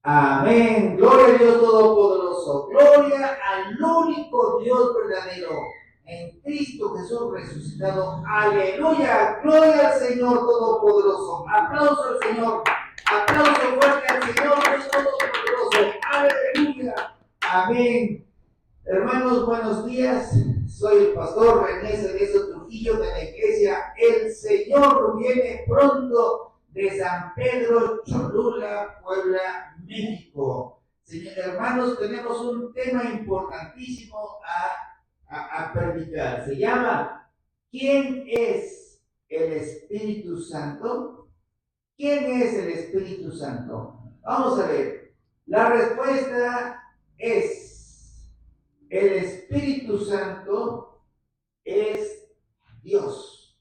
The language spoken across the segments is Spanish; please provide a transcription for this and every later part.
Amén. Gloria a Dios Todopoderoso. Gloria al único Dios verdadero. En Cristo Jesús resucitado. Aleluya. Gloria al Señor Todopoderoso. Aplauso al Señor. Aplauso fuerte al Señor Dios Todopoderoso. Aleluya. Amén. Hermanos, buenos días. Soy el pastor René Cerezo Trujillo de la iglesia El Señor Viene Pronto de San Pedro Cholula, Puebla, México. Hermanos, tenemos un tema importantísimo a predicar. Se llama ¿quién es el Espíritu Santo? ¿Quién es el Espíritu Santo? Vamos a ver. La respuesta es: el Espíritu Santo es Dios.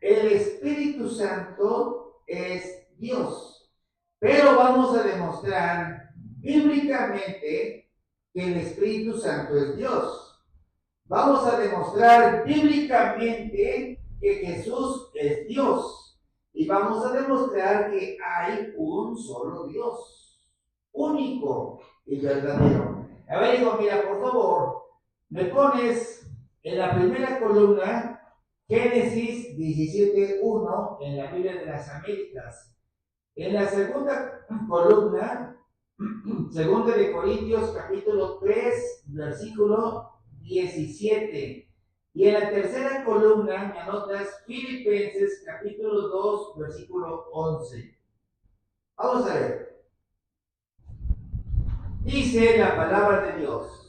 El Espíritu Santo es Dios. Pero vamos a demostrar bíblicamente que el Espíritu Santo es Dios. Vamos a demostrar bíblicamente que Jesús es Dios. Y vamos a demostrar que hay un solo Dios, único y verdadero. A ver, hijo, mira, por favor, me pones en la primera columna Génesis 17:1 en la Biblia de las Américas. En la segunda columna, segunda de Corintios capítulo 3, versículo 17. Y en la tercera columna me anotas Filipenses capítulo 2, versículo 11. Vamos a ver. Dice la palabra de Dios: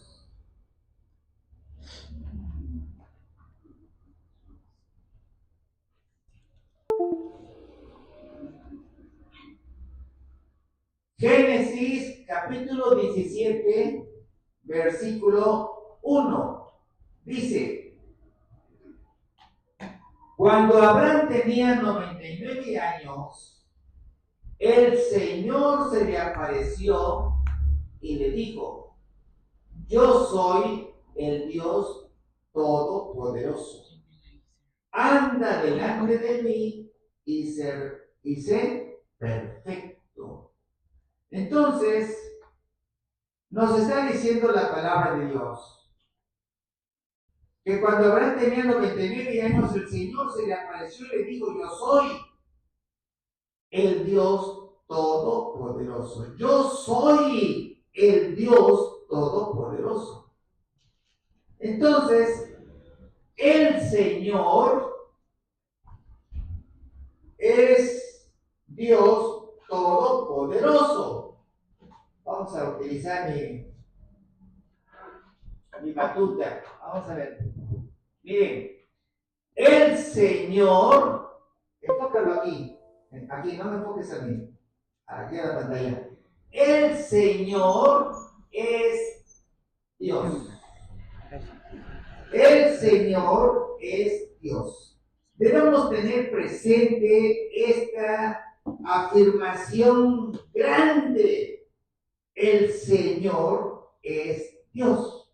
Génesis capítulo 17, versículo 1. Dice: cuando Abraham tenía 99 años, el Señor se le apareció y le dijo: yo soy el Dios Todopoderoso. Anda delante de mí y sé perfecto. Entonces, nos está diciendo la palabra de Dios que cuando Abraham tenía 99 años, el Señor se le apareció y le dijo: yo soy el Dios Todopoderoso. Yo soy el Dios Todopoderoso. Entonces, el Señor es Dios Todopoderoso. Vamos a utilizar mi batuta. Vamos a ver. Miren, el Señor, enfócalo aquí. Aquí, no me enfoques a mí. Aquí en la pantalla. El Señor es Dios. El Señor es Dios. Debemos tener presente esta afirmación grande: el Señor es Dios.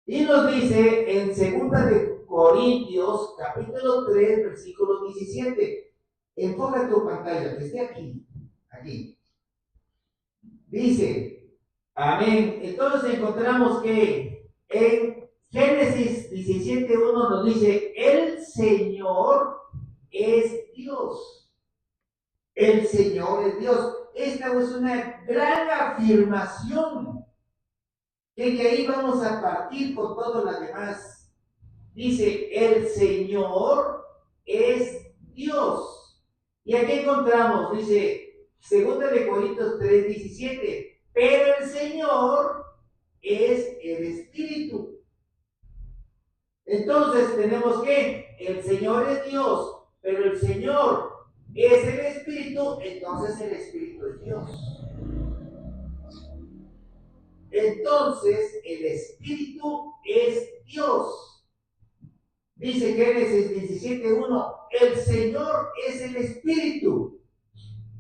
Y nos dice en 2 de Corintios, capítulo 3, versículo 17. Enfoca tu pantalla, que esté aquí. Aquí. Dice, amén. Entonces encontramos que en Génesis 17:1 nos dice: el Señor es Dios. El Señor es Dios. Esta es una gran afirmación, que de ahí vamos a partir con todo lo demás. Dice: el Señor es Dios. Y aquí encontramos, dice 2 de Corintios 3:17, pero el Señor es el Espíritu. Entonces tenemos que el Señor es Dios, pero el Señor es el Espíritu, entonces el Espíritu es Dios. Entonces el Espíritu es Dios. Dice Génesis 17:1, el Señor es el Espíritu.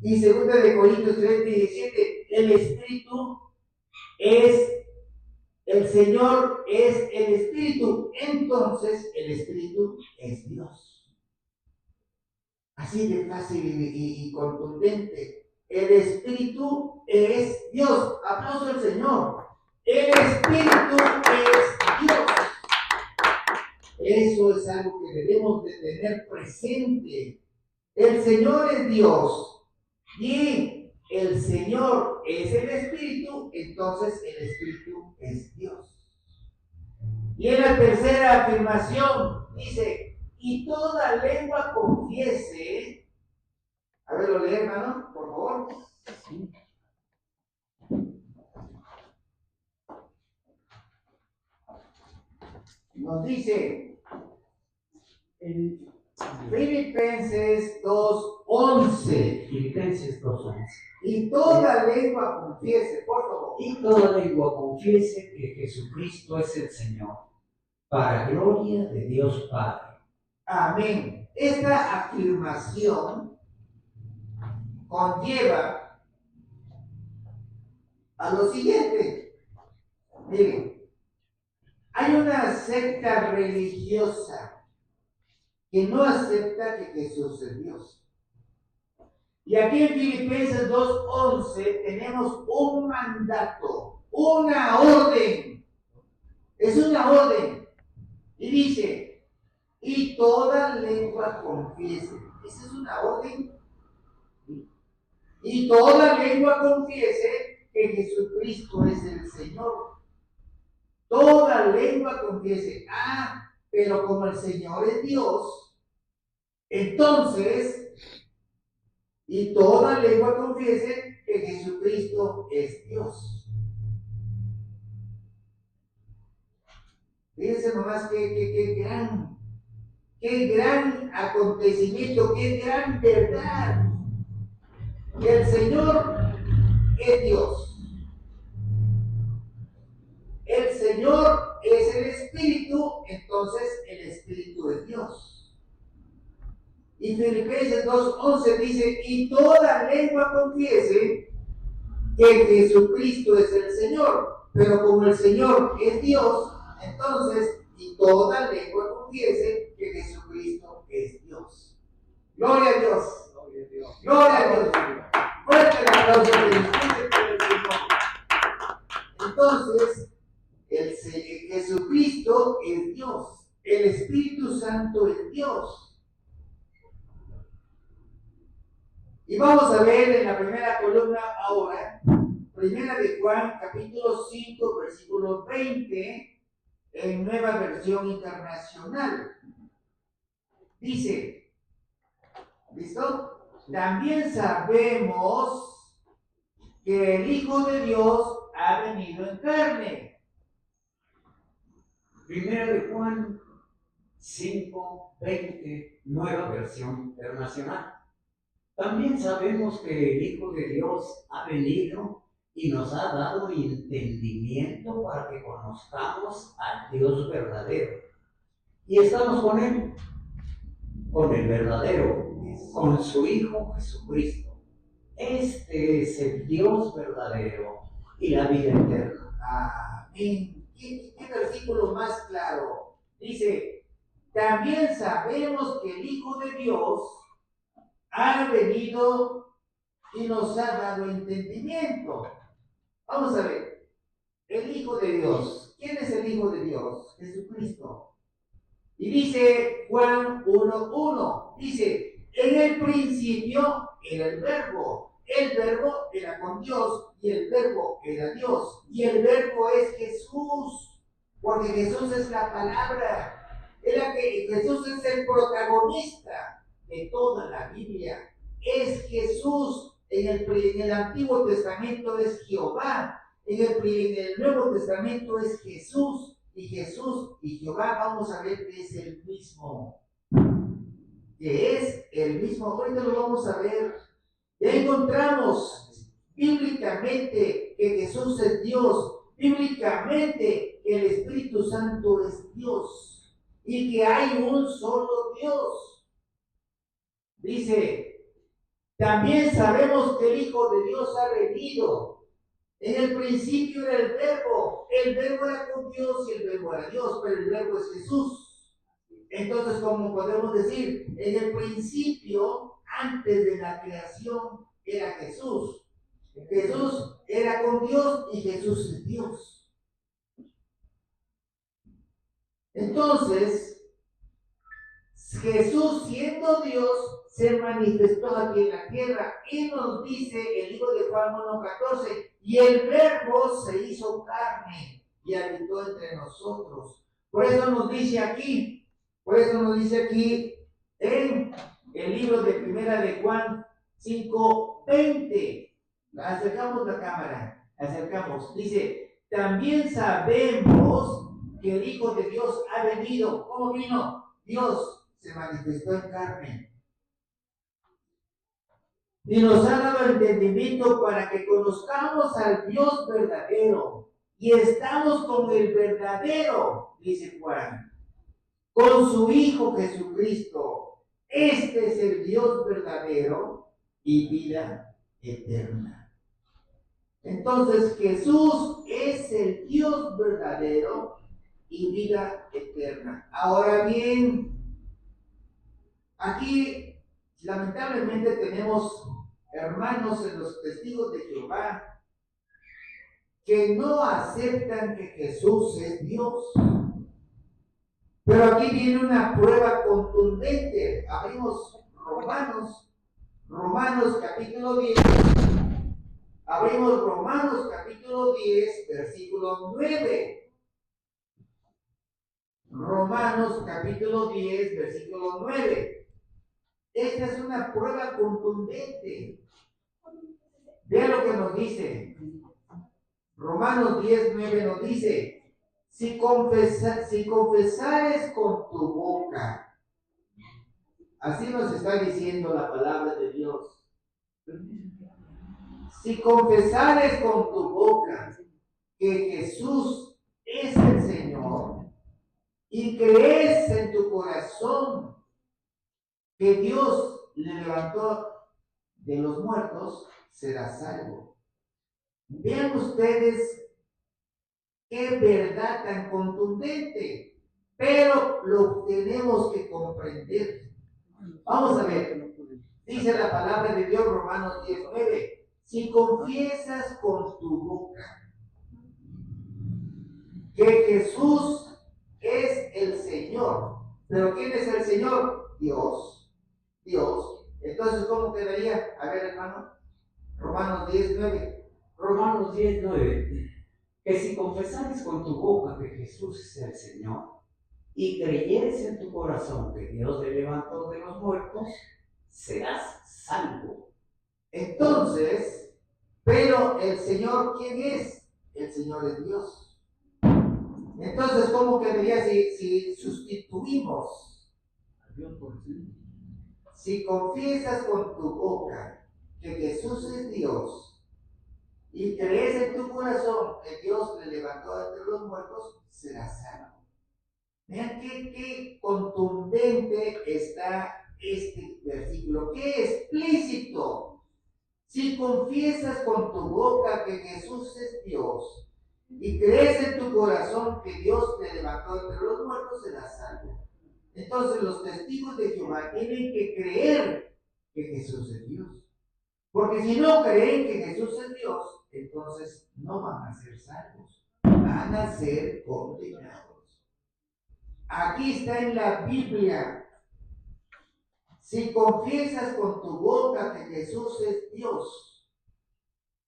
Y 2 de Corintios 3:17, el Espíritu es, el Señor es el Espíritu. Entonces el Espíritu es Dios. Así de fácil y contundente. el Espíritu es Dios. Aplauso al Señor. El Espíritu es Dios. Eso es algo que debemos de tener presente. El Señor es Dios y el Señor es el Espíritu, entonces el Espíritu es Dios. Y en la tercera afirmación dice, y toda lengua confiese. A ver, lo lee, hermano, por favor. Sí. Nos dice en Filipenses 2:11. Filipenses 2:11. Y toda lengua confiese, por favor. Y toda lengua confiese que Jesucristo es el Señor, para gloria de Dios Padre. Amén. Esta afirmación conlleva a lo siguiente. Miren, hay una secta religiosa que no acepta que Jesús es Dios. Y aquí en Filipenses 2:11 tenemos un mandato, una orden. Es una orden. Y dice, y toda lengua confiese. Esa es una orden. Y toda lengua confiese que Jesucristo es el Señor. Toda lengua confiese. Pero como el Señor es Dios, entonces, y toda lengua confiese que Jesucristo es Dios. Fíjense nomás qué gran acontecimiento, qué gran verdad. Que el Señor es Dios. El Señor es el Espíritu, entonces el Espíritu es Dios. Y Filipenses 2:11 dice, y toda lengua confiese que Jesucristo es el Señor. Pero como el Señor es Dios, entonces, y toda lengua confiese que Jesucristo es Dios. Gloria a Dios. Gloria a Dios. Gloria a Dios. Fuerte el aplauso que disfrute por el Señor. Entonces, Jesucristo es Dios. El Espíritu Santo es Dios. Y vamos a ver en la primera columna ahora, primera de Juan, capítulo 5, versículo 20, en Nueva Versión Internacional. Dice, ¿listo? También sabemos que el Hijo de Dios ha venido en carne. Primera de Juan 5:20, Nueva Versión Internacional. También sabemos que el Hijo de Dios ha venido y nos ha dado entendimiento para que conozcamos al Dios verdadero. Y estamos con Él, con el verdadero, con su Hijo Jesucristo. Este es el Dios verdadero y la vida eterna. Amén. ¿Qué versículo más claro? Dice, también sabemos que el Hijo de Dios ha venido y nos ha dado entendimiento. Vamos a ver, el Hijo de Dios. ¿Quién es el Hijo de Dios? Jesucristo. Y dice Juan 1:1, dice, en el principio era el verbo era con Dios, y el verbo era Dios, y el verbo es Jesús, porque Jesús es la palabra, Jesús es el protagonista de toda la Biblia, es Jesús. En el Antiguo Testamento es Jehová, en el Nuevo Testamento es Jesús. Y Jesús y Jehová, vamos a ver que es el mismo. Que es el mismo. Ahorita lo vamos a ver. Ya encontramos bíblicamente que Jesús es Dios. Bíblicamente que el Espíritu Santo es Dios. Y que hay un solo Dios. Dice, también sabemos que el Hijo de Dios ha venido. En el principio era el verbo era con Dios y el verbo era Dios, pero el verbo es Jesús. Entonces, como podemos decir, en el principio, antes de la creación, era Jesús. Jesús era con Dios y Jesús es Dios. Entonces, Jesús, siendo Dios, se manifestó aquí en la tierra. Y nos dice el libro de Juan 1:14, y el Verbo se hizo carne y habitó entre nosotros. Por eso nos dice aquí en el libro de Primera de Juan 5:20. Acercamos la cámara, acercamos. Dice, también sabemos que el Hijo de Dios ha venido. ¿Cómo vino? Dios se manifestó en carne. Y nos ha dado entendimiento para que conozcamos al Dios verdadero. Y estamos con el verdadero, dice Juan, con su Hijo Jesucristo. Este es el Dios verdadero y vida eterna. Entonces Jesús es el Dios verdadero y vida eterna. Ahora bien, aquí lamentablemente tenemos hermanos en los testigos de Jehová que no aceptan que Jesús es Dios. Pero aquí viene una prueba contundente. Abrimos Romanos capítulo 10. Abrimos Romanos capítulo 10, versículo 9. Romanos capítulo 10, versículo 9. Esta es una prueba contundente. Vean lo que nos dice. Romanos 10, 9 nos dice, si confesares con tu boca, así nos está diciendo la palabra de Dios. Si confesares con tu boca que Jesús es el Señor y crees en tu corazón que Dios le levantó de los muertos, serás salvo. Vean ustedes qué verdad tan contundente, pero lo tenemos que comprender. Vamos a ver, dice la palabra de Dios, Romanos 10:9. Si confiesas con tu boca que Jesús es el Señor, pero ¿quién es el Señor? Dios. Entonces, ¿cómo quedaría? A ver, hermano, Romanos 10:9. Romanos 10:9. Que si confesares con tu boca que Jesús es el Señor y creyeres en tu corazón que Dios le levantó de los muertos, serás salvo. Entonces, pero el Señor, ¿quién es? El Señor es Dios. Entonces, ¿cómo quedaría si sustituimos? Si confiesas con tu boca que Jesús es Dios y crees en tu corazón que Dios le levantó entre los muertos, serás salvo. Vean qué contundente está este versículo, qué explícito. Si confiesas con tu boca que Jesús es Dios y crees en tu corazón que Dios te levantó entre los muertos, serás salvo. Entonces los testigos de Jehová tienen que creer que Jesús es Dios. Porque si no creen que Jesús es Dios, entonces no van a ser salvos, van a ser condenados. Aquí está en la Biblia. Si confiesas con tu boca que Jesús es Dios,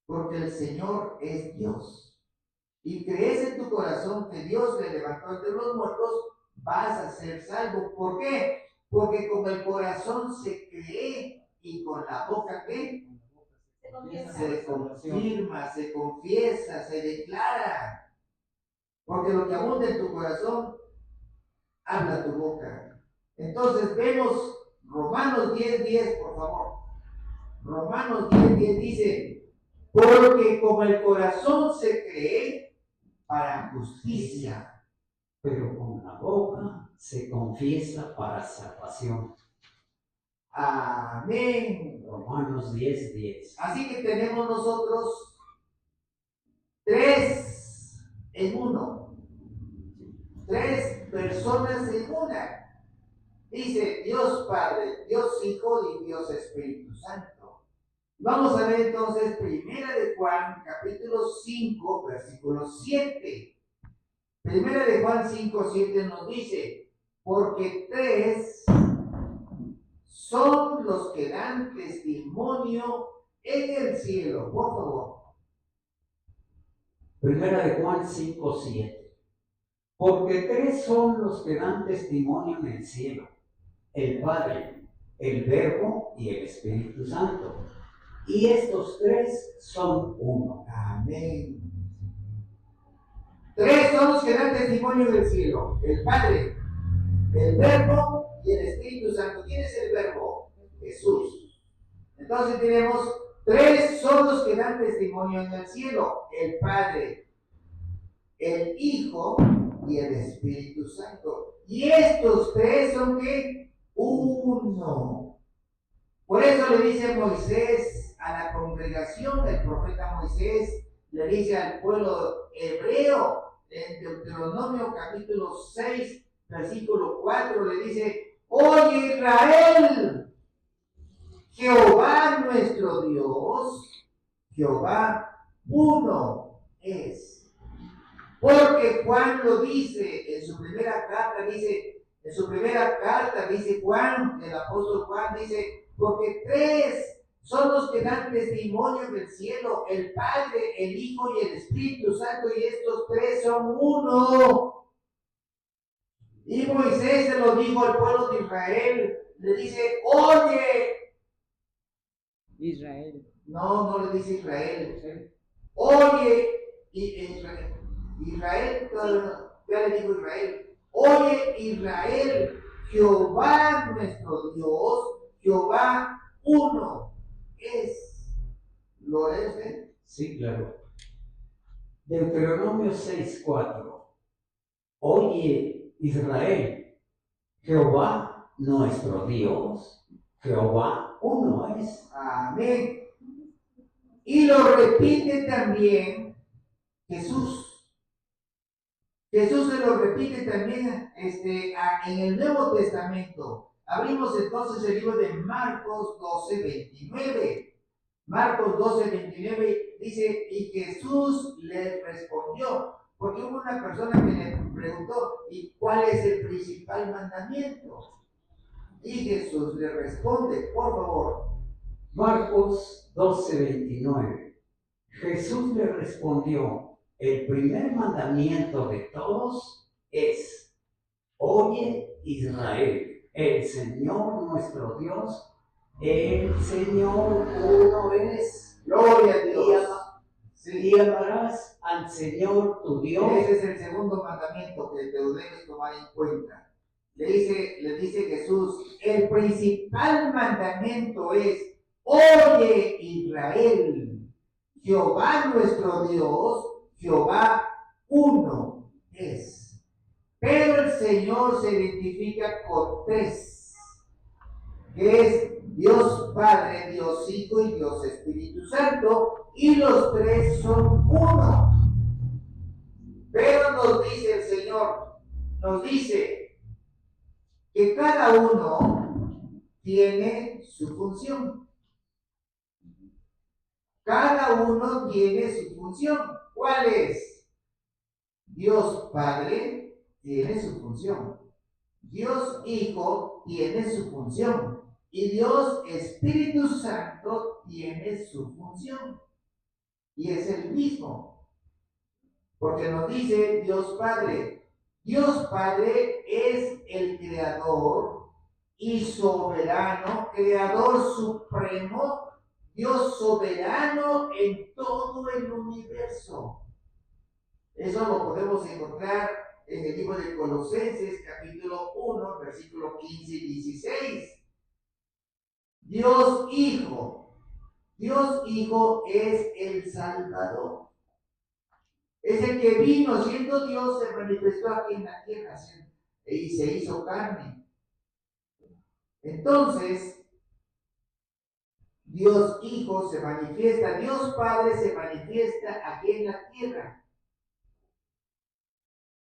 porque el Señor es Dios, y crees en tu corazón que Dios le levantó entre los muertos, vas a ser salvo. ¿Por qué? Porque con el corazón se cree y con la boca ¿qué? Se confirma, se confiesa, se declara. Porque lo que abunda en tu corazón, habla tu boca. Entonces vemos Romanos 10:10, por favor. Romanos 10:10 dice, porque con el corazón se cree para justicia, pero con la boca se confiesa para salvación. Amén. Romanos 10:10. Así que tenemos nosotros 3 en 1. 3 personas en una. Dice Dios Padre, Dios Hijo y Dios Espíritu Santo. Vamos a ver entonces Primera de Juan, capítulo 5, versículo 7. Primera de Juan 5, 7 nos dice, porque tres son los que dan testimonio en el cielo. Por favor. Primera de Juan 5, 7. Porque tres son los que dan testimonio en el cielo: el Padre, el Verbo y el Espíritu Santo. Y estos tres son uno. Amén. Tres son los que dan testimonio en el cielo: el Padre, el Verbo y el Espíritu Santo. ¿Quién es el Verbo? Jesús. Entonces tenemos tres son los que dan testimonio en el cielo: el Padre, el Hijo y el Espíritu Santo. Y estos tres son ¿qué? Uno. Por eso le dice Moisés a la congregación, el profeta Moisés le dice al pueblo hebreo en Deuteronomio capítulo 6, versículo 4, le dice: oye Israel, Jehová nuestro Dios, Jehová uno es. Porque Juan lo dice en su primera carta, dice Juan, el apóstol Juan dice, porque tres son los que dan testimonio del cielo: el Padre, el Hijo y el Espíritu Santo, y estos tres son uno. Y Moisés se lo dijo al pueblo de Israel, le dice: oye. Israel. No le dice Israel. Oye, Israel, ya le digo Israel. Oye Israel, Jehová nuestro Dios, Jehová uno es. ¿Lo es? Sí, claro. Deuteronomio 6, 4. Oye Israel, Jehová nuestro Dios, Jehová uno es. Amén. Y lo repite también Jesús. Jesús se lo repite también en el Nuevo Testamento. Abrimos entonces el libro de Marcos 12, 29. Marcos 12, 29 dice: y Jesús le respondió, porque hubo una persona que le preguntó: ¿y cuál es el principal mandamiento? Y Jesús le responde, por favor. Marcos 12, 29. Jesús le respondió: el primer mandamiento de todos es: oye Israel, el Señor nuestro Dios, el Señor uno es. Gloria a Dios. Y amarás al Señor tu Dios. Ese es el segundo mandamiento que te debes tomar en cuenta. Le dice Jesús: el principal mandamiento es: oye Israel, Jehová nuestro Dios, Jehová uno es. Pero el Señor se identifica con tres, que es Dios Padre, Dios Hijo y Dios Espíritu Santo, y los tres son uno. Pero nos dice el Señor, nos dice que cada uno tiene su función. Cada uno tiene su función. ¿Cuál es? Dios Padre tiene su función. Dios Hijo tiene su función. Y Dios Espíritu Santo tiene su función. Y es el mismo. Porque nos dice Dios Padre. Dios Padre es el creador y soberano, creador supremo, Dios soberano en todo el universo. Eso lo podemos encontrar en el libro de Colosenses, capítulo 1, versículo 15 y 16. Dios Hijo es el Salvador. Es el que vino siendo Dios, se manifestó aquí en la tierra y se hizo carne. Entonces, Dios Hijo se manifiesta, Dios Padre se manifiesta aquí en la tierra.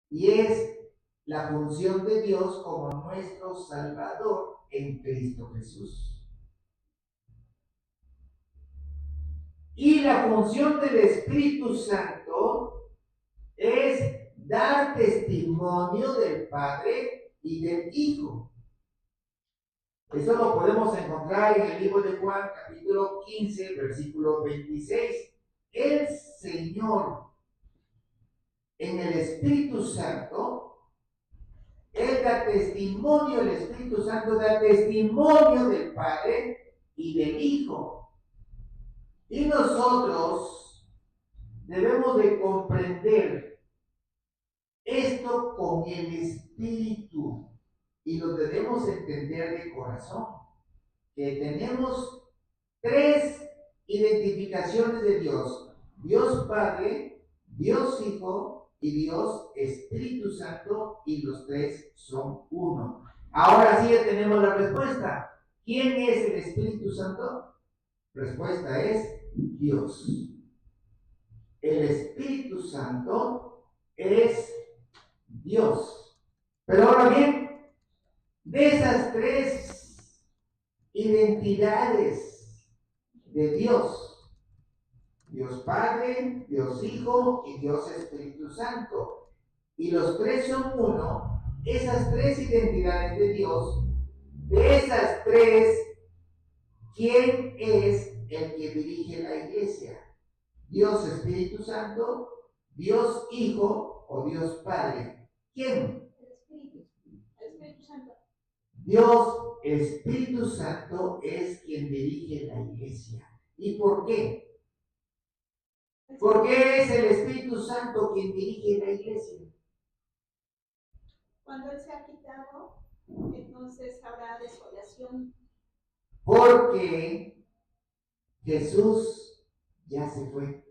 Y es la función de Dios como nuestro Salvador en Cristo Jesús. Y la función del Espíritu Santo es dar testimonio del Padre y del Hijo. Eso lo podemos encontrar en el libro de Juan, capítulo 15, versículo 26. El Señor, en el Espíritu Santo, Él da testimonio, el Espíritu Santo da testimonio del Padre y del Hijo. Y nosotros debemos de comprender esto con el Espíritu y lo debemos entender de corazón, que tenemos tres identificaciones de Dios: Dios Padre, Dios Hijo y Dios Espíritu Santo, y los tres son uno. Ahora sí ya tenemos la respuesta. ¿Quién es el Espíritu Santo? Respuesta es Dios. El Espíritu Santo es Dios. Pero ahora bien, de esas tres identidades de Dios, Dios Padre, Dios Hijo y Dios Espíritu Santo, y los tres son uno, esas tres identidades de Dios, de esas tres, ¿quién es el que dirige la iglesia? ¿Dios Espíritu Santo, Dios Hijo o Dios Padre? ¿Quién? El Espíritu Santo. Dios Espíritu Santo es quien dirige la iglesia. ¿Y por qué? ¿Por qué es el Espíritu Santo quien dirige la iglesia? Cuando Él se ha quitado, entonces habrá desolación. Porque Jesús ya se fue.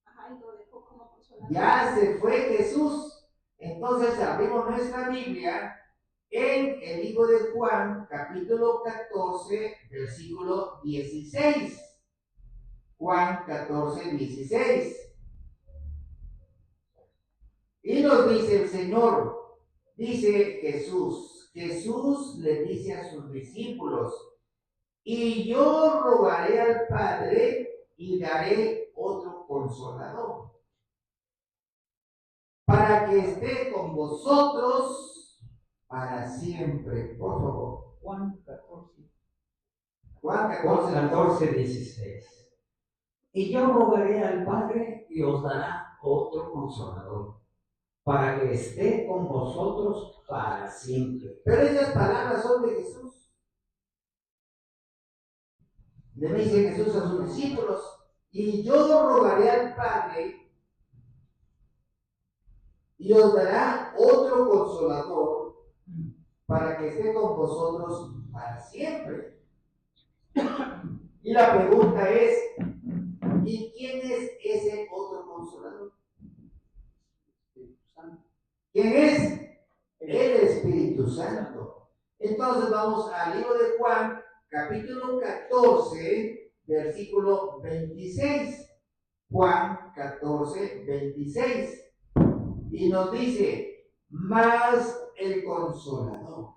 Ajá, y lo dejó como consolador. Ya se fue Jesús. Entonces abrimos nuestra Biblia en el libro de Juan, capítulo 14, versículo 16. Juan 14, 16. Y nos dice el Señor, dice Jesús le dice a sus discípulos: y yo rogaré al Padre y daré otro consolador, para que esté con vosotros para siempre. Por favor. Juan 14. Juan Juan 14, 14, 16. Y yo rogaré al Padre y os dará otro consolador, para que esté con vosotros para siempre. Pero esas palabras son de Jesús. Le dice Jesús a sus discípulos: y yo rogaré al Padre y os dará otro consolador para que esté con vosotros para siempre. Y la pregunta es: ¿y quién es ese otro consolador? ¿Quién es? El Espíritu Santo. Entonces vamos al libro de Juan, capítulo 14, versículo 26. Juan 14, 26. Y nos dice: más el Consolador,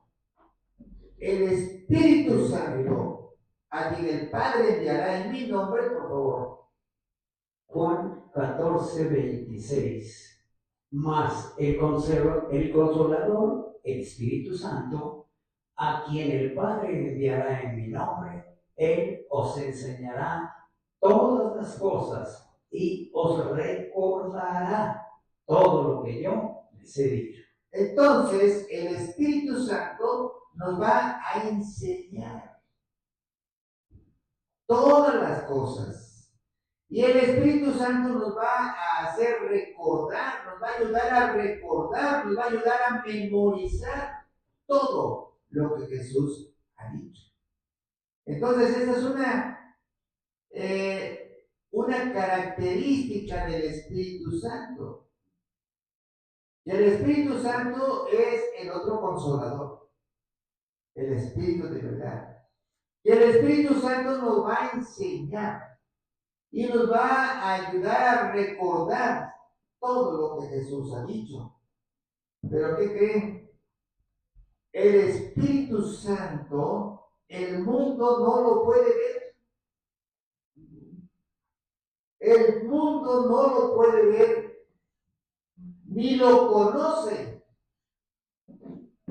el Espíritu Santo, a quien el Padre enviará en mi nombre, por favor. Juan 14, 26. Mas el Consolador, el Espíritu Santo, a quien el Padre enviará en mi nombre, Él os enseñará todas las cosas y os recordará todo lo que yo les he dicho. Entonces, el Espíritu Santo nos va a enseñar todas las cosas. Y el Espíritu Santo nos va a hacer recordar, nos va a ayudar a recordar, nos va a ayudar a memorizar todo lo que Jesús ha dicho. Entonces, esa es una característica del Espíritu Santo. Y el Espíritu Santo es el otro consolador, el Espíritu de verdad. Y el Espíritu Santo nos va a enseñar y nos va a ayudar a recordar todo lo que Jesús ha dicho. Pero ¿qué creen? El Espíritu Santo, el mundo no lo puede ver. El mundo no lo puede ver ni lo conoce.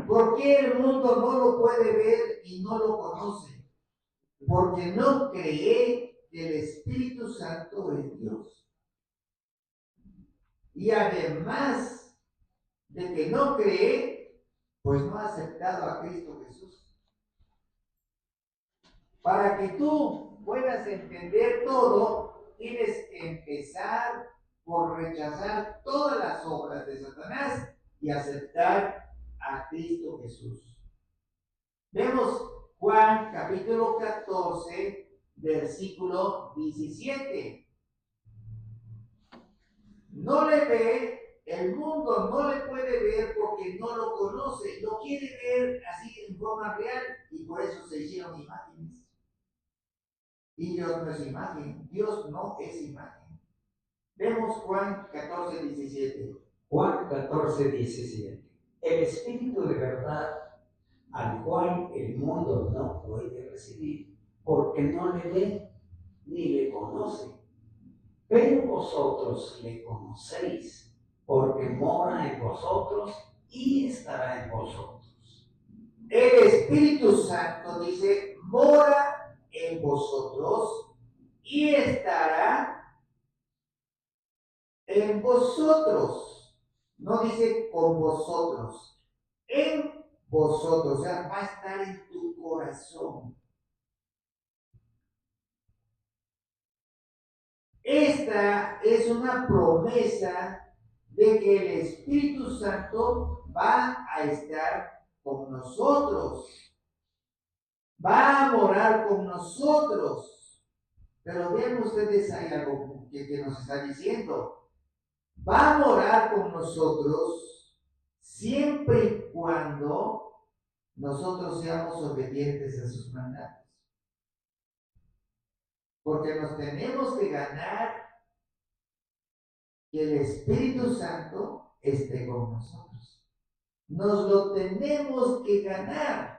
¿Por qué el mundo no lo puede ver y no lo conoce? Porque no cree que el Espíritu Santo es Dios. Y además de que no cree, pues no ha aceptado a Cristo Jesús. Para que tú puedas entender todo, tienes que empezar por rechazar todas las obras de Satanás y aceptar a Cristo Jesús. Vemos Juan capítulo 14, versículo 17. No le ve, el mundo no le puede ver porque no lo conoce, lo quiere ver así en forma real y por eso se hicieron imágenes. Y Dios no es imagen, Dios no es imagen. Vemos Juan 14, 17. Juan 14, 17. El Espíritu de verdad, al cual el mundo no puede recibir, porque no le ve ni le conoce. Pero vosotros le conocéis, porque mora en vosotros y estará en vosotros. El Espíritu Santo dice, mora en vosotros y estará en vosotros. No dice con vosotros, en vosotros, o sea, va a estar en tu corazón. Esta es una promesa de que el Espíritu Santo va a estar con nosotros, va a morar con nosotros. Pero vean ustedes, hay algo que nos está diciendo. Va a morar con nosotros siempre y cuando nosotros seamos obedientes a sus mandatos. Porque nos tenemos que ganar que el Espíritu Santo esté con nosotros. Nos lo tenemos que ganar.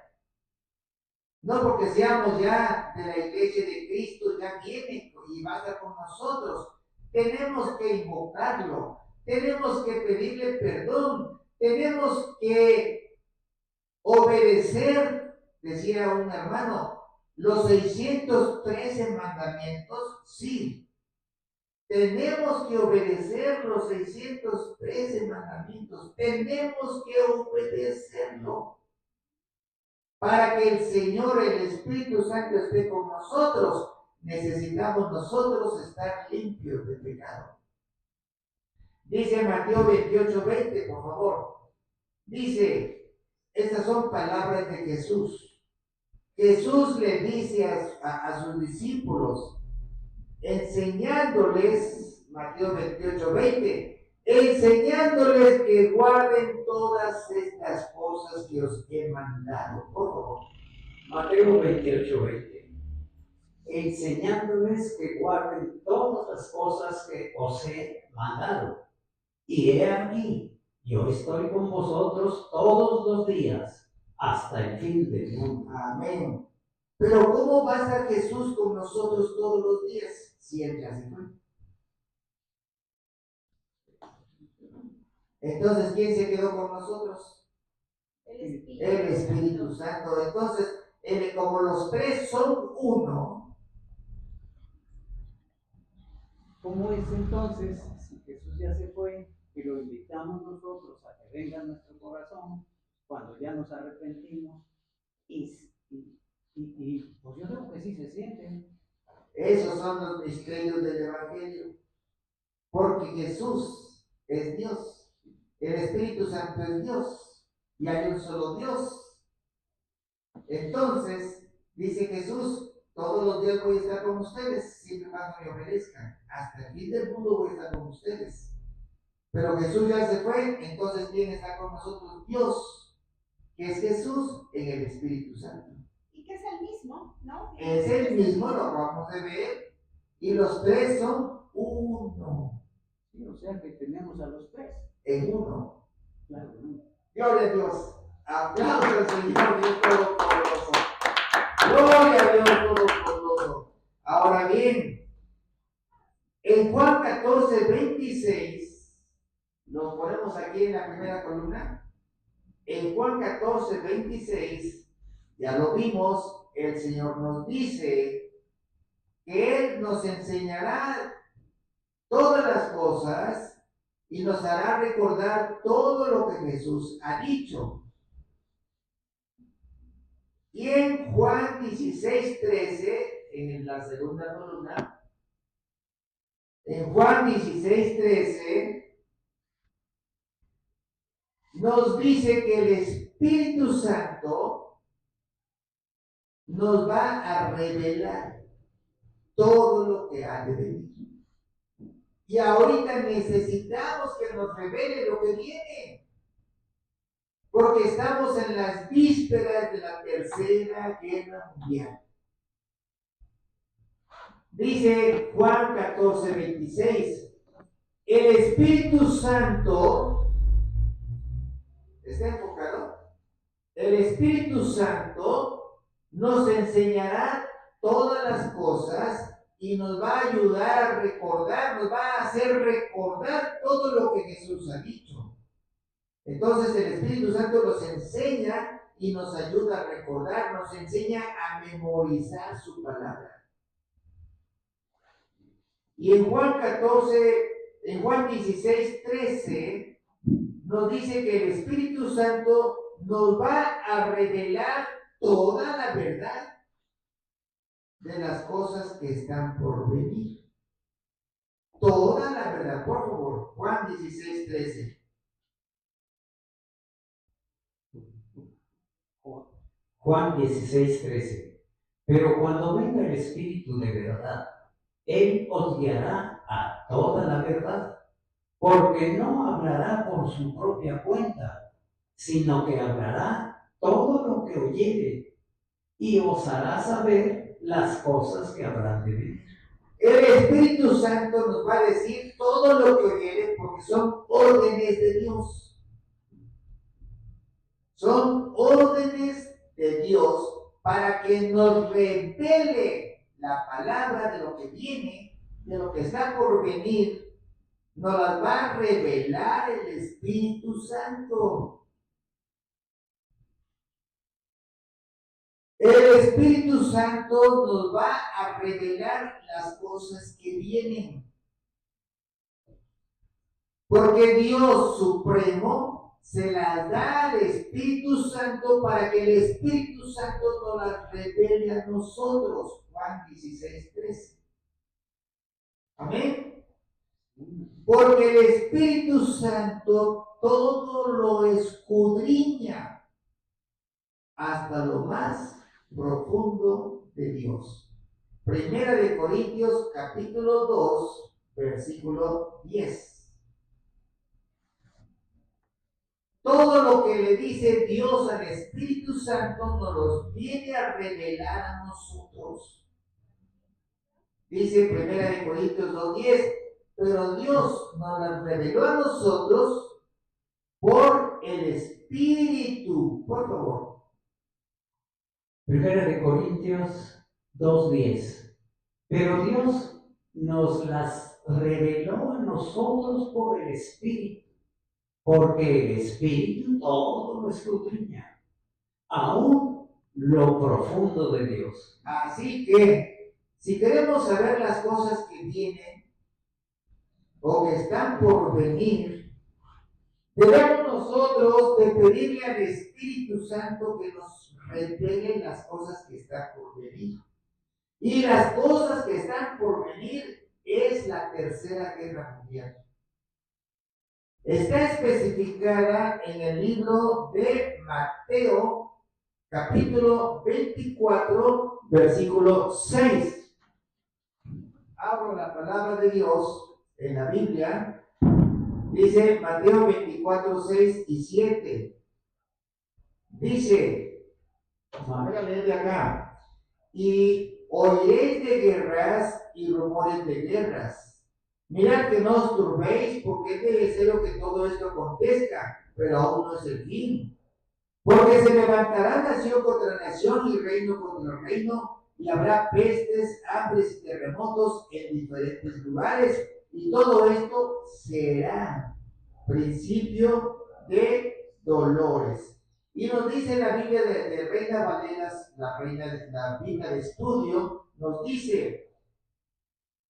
No porque seamos ya de la iglesia de Cristo, ya viene y va a estar con nosotros. Tenemos que invocarlo, tenemos que pedirle perdón, tenemos que obedecer, decía un hermano, los 613 mandamientos, sí. Tenemos que obedecer los 613 mandamientos, tenemos que obedecerlo. Para que el Señor, el Espíritu Santo esté con nosotros, necesitamos nosotros estar limpios de pecado. Dice Mateo 28, 20, por favor. Dice, estas son palabras de Jesús. Jesús le dice a sus discípulos, enseñándoles, Mateo 28, 20, enseñándoles que guarden todas estas cosas que os he mandado. Por favor. Mateo 28, 20. Enseñándoles que guarden todas las cosas que os he mandado. Y he aquí, yo estoy con vosotros todos los días, hasta el fin del mundo. Amén. Pero ¿cómo va a estar Jesús con nosotros todos los días? Si Él ya se fue. Entonces, ¿quién se quedó con nosotros? El Espíritu Santo. Entonces, como los tres son uno. ¿Cómo es entonces, si Jesús ya se fue, y lo invitamos nosotros a que venga a nuestro corazón, cuando ya nos arrepentimos, y pues yo creo que sí se sienten? Esos son los misterios del Evangelio. Porque Jesús es Dios. El Espíritu Santo es Dios. Y hay un solo Dios. Entonces, dice Jesús, todos los días voy a estar con ustedes, siempre y cuando me obedezcan. Hasta el fin del mundo voy a estar con ustedes. Pero Jesús ya se fue, entonces ¿quién está con nosotros? Dios, que es Jesús en el Espíritu Santo. Y que es el mismo, ¿no? Es el mismo, lo acabamos de ver, y los tres son uno. Sí, o sea que tenemos a los tres. En uno. Claro, ¿no? Gloria a Dios. Aplausos al Señor Dios Todopoderoso. Gloria a Dios Todopoderoso. Ahora bien, En Juan 14:26, lo ponemos aquí en la primera columna. En Juan 14:26, ya lo vimos, el Señor nos dice que Él nos enseñará todas las cosas y nos hará recordar todo lo que Jesús ha dicho. Y en Juan 16:13, en la segunda columna, en Juan 16:13, nos dice que el Espíritu Santo nos va a revelar todo lo que ha de venir. Y ahorita necesitamos que nos revele lo que viene, porque estamos en las vísperas de la Tercera Guerra Mundial. Dice Juan 14:26, el Espíritu Santo, ¿está enfocado? El Espíritu Santo nos enseñará todas las cosas y nos va a ayudar a recordar, nos va a hacer recordar todo lo que Jesús ha dicho. Entonces el Espíritu Santo nos enseña y nos ayuda a recordar, nos enseña a memorizar su palabra. Y en Juan 16:13 nos dice que el Espíritu Santo nos va a revelar toda la verdad de las cosas que están por venir. Toda la verdad, por favor. Juan 16:13. Juan 16:13. Pero cuando venga el Espíritu de verdad, Él os guiará a toda la verdad, porque no hablará por su propia cuenta, sino que hablará todo lo que oyere, y os hará saber las cosas que habrán de venir. El Espíritu Santo nos va a decir todo lo que oyere, porque son órdenes de Dios. Son órdenes de Dios para que nos revele la palabra de lo que viene, de lo que está por venir. Nos las va a revelar el Espíritu Santo. El Espíritu Santo nos va a revelar las cosas que vienen. Porque Dios Supremo se las da al Espíritu Santo para que el Espíritu Santo nos las revele a nosotros. Juan 16:13. Amén. Porque el Espíritu Santo todo lo escudriña hasta lo más profundo de Dios. Primera de Corintios capítulo 2, versículo 10. Todo lo que le dice Dios al Espíritu Santo nos los viene a revelar a nosotros. Dice Primera de Corintios 2:10, pero Dios nos las reveló a nosotros por el Espíritu. Por favor. Primera de Corintios 2:10. Pero Dios nos las reveló a nosotros por el Espíritu, porque el Espíritu todo lo escudriña, aún lo profundo de Dios. Así que, si queremos saber las cosas que vienen o que están por venir, debemos nosotros de pedirle al Espíritu Santo que nos revele las cosas que están por venir. Y las cosas que están por venir es la Tercera Guerra Mundial. Está especificada en el libro de Mateo, capítulo 24, versículo 6. Abro la palabra de Dios en la Biblia. Dice Mateo 24, 6 y 7. Dice, voy a leer de acá. Y oiréis de guerras y rumores de guerras. Mirad que no os turbéis, porque es necesario que todo esto acontezca, pero aún no es el fin. Porque se levantará nación contra nación y reino contra reino, y habrá pestes, hambres y terremotos en diferentes lugares, y todo esto será principio de dolores. Y nos dice la Biblia de Reina Valeras, la Biblia de estudio, nos dice,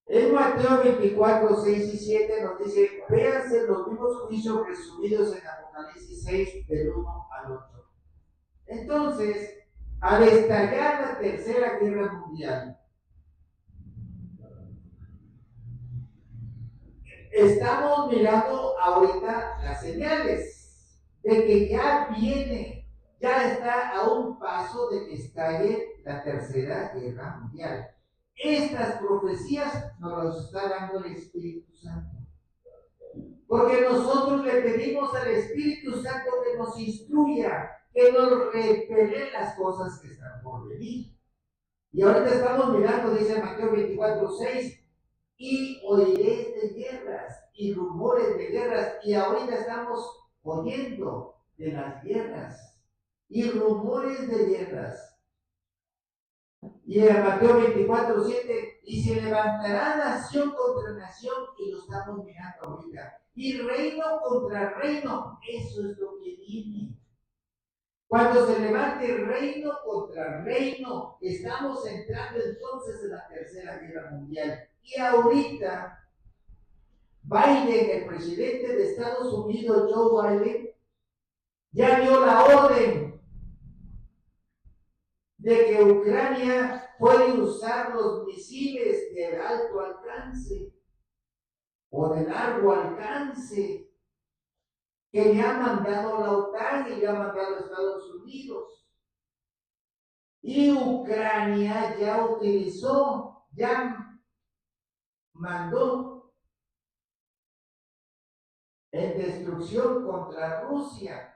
en Mateo 24, 6 y 7 nos dice, véanse los mismos juicios resumidos en Apocalipsis 6, del 1 al 8. Entonces, al estallar la Tercera Guerra Mundial, estamos mirando ahorita las señales de que ya viene, ya está a un paso de que estalle la Tercera Guerra Mundial. Estas profecías nos las está dando el Espíritu Santo. Porque nosotros le pedimos al Espíritu Santo que nos instruya, que nos revele las cosas que están por venir. Y ahorita estamos mirando, dice Mateo 24, 6, y oiréis de guerras y rumores de guerras, y ahorita estamos oyendo de las guerras y rumores de guerras. Y en Mateo 24, 7, y se levantará nación contra nación, y lo estamos mirando ahorita, y reino contra reino. Eso es lo que viene. Cuando se levante reino contra reino, estamos entrando entonces en la Tercera Guerra Mundial. Y ahorita, Biden, el presidente de Estados Unidos, Joe Biden, ya dio la orden de que Ucrania puede usar los misiles de alto alcance o de largo alcance que le ha mandado la OTAN y le ha mandado Estados Unidos. Y Ucrania ya utilizó, ya mandó en destrucción contra Rusia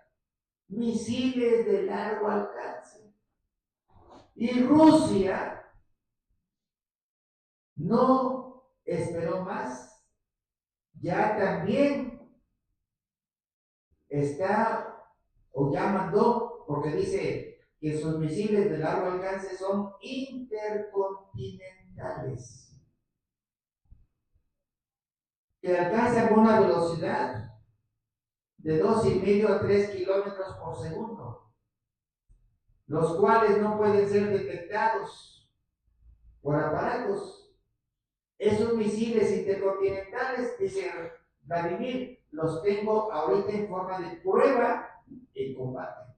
misiles de largo alcance. Y Rusia no esperó más, ya también está, o ya mandó, porque dice que sus misiles de largo alcance son intercontinentales, que alcanzan una velocidad de 2,5 a 3 kilómetros por segundo, los cuales no pueden ser detectados por aparatos. Esos misiles intercontinentales, dice Vladimir, los tengo ahorita en forma de prueba en combate.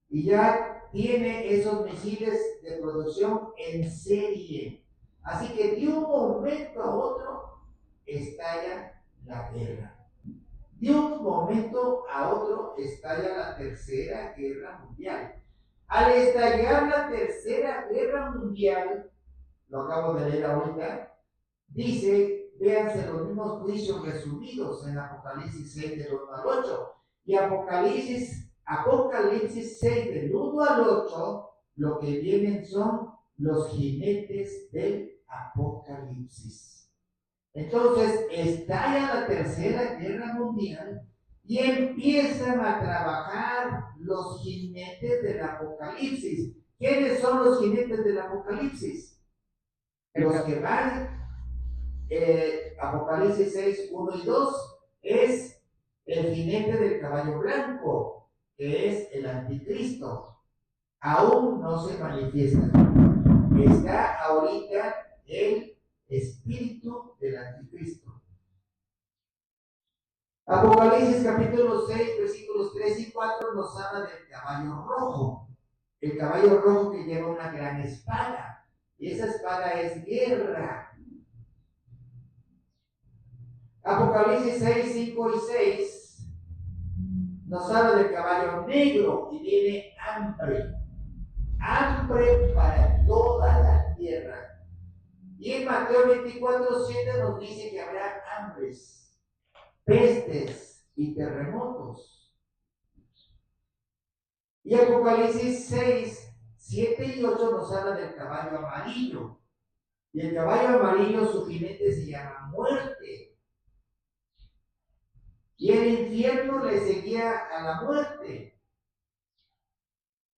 Y ya tiene esos misiles de producción en serie. Así que de un momento a otro estalla la guerra. De un momento a otro estalla la Tercera Guerra Mundial. Al estallar la Tercera Guerra Mundial, lo acabo de leer ahorita, dice, véanse los mismos juicios resumidos en Apocalipsis 6 del 1 al 8. Y Apocalipsis 6 del 1 al 8, lo que vienen son los jinetes del Apocalipsis. Entonces, estalla la Tercera Guerra Mundial y empiezan a trabajar los jinetes del Apocalipsis. ¿Quiénes son los jinetes del Apocalipsis? Los que van, Apocalipsis 6, 1 y 2, es el jinete del caballo blanco, que es el anticristo. Aún no se manifiesta. Está ahorita el espíritu del anticristo. Apocalipsis capítulo 6, versículos 3 y 4 nos habla del caballo rojo. El caballo rojo que lleva una gran espada. Y esa espada es guerra. Apocalipsis 6, 5 y 6 nos habla del caballo negro y viene hambre. Hambre para toda la tierra. Y en Mateo 24, 7 nos dice que habrá hambres, pestes y terremotos. Y Apocalipsis 6, 7 y 8 nos habla del caballo amarillo. Y el caballo amarillo, su jinete se llama muerte. Y el infierno le seguía a la muerte.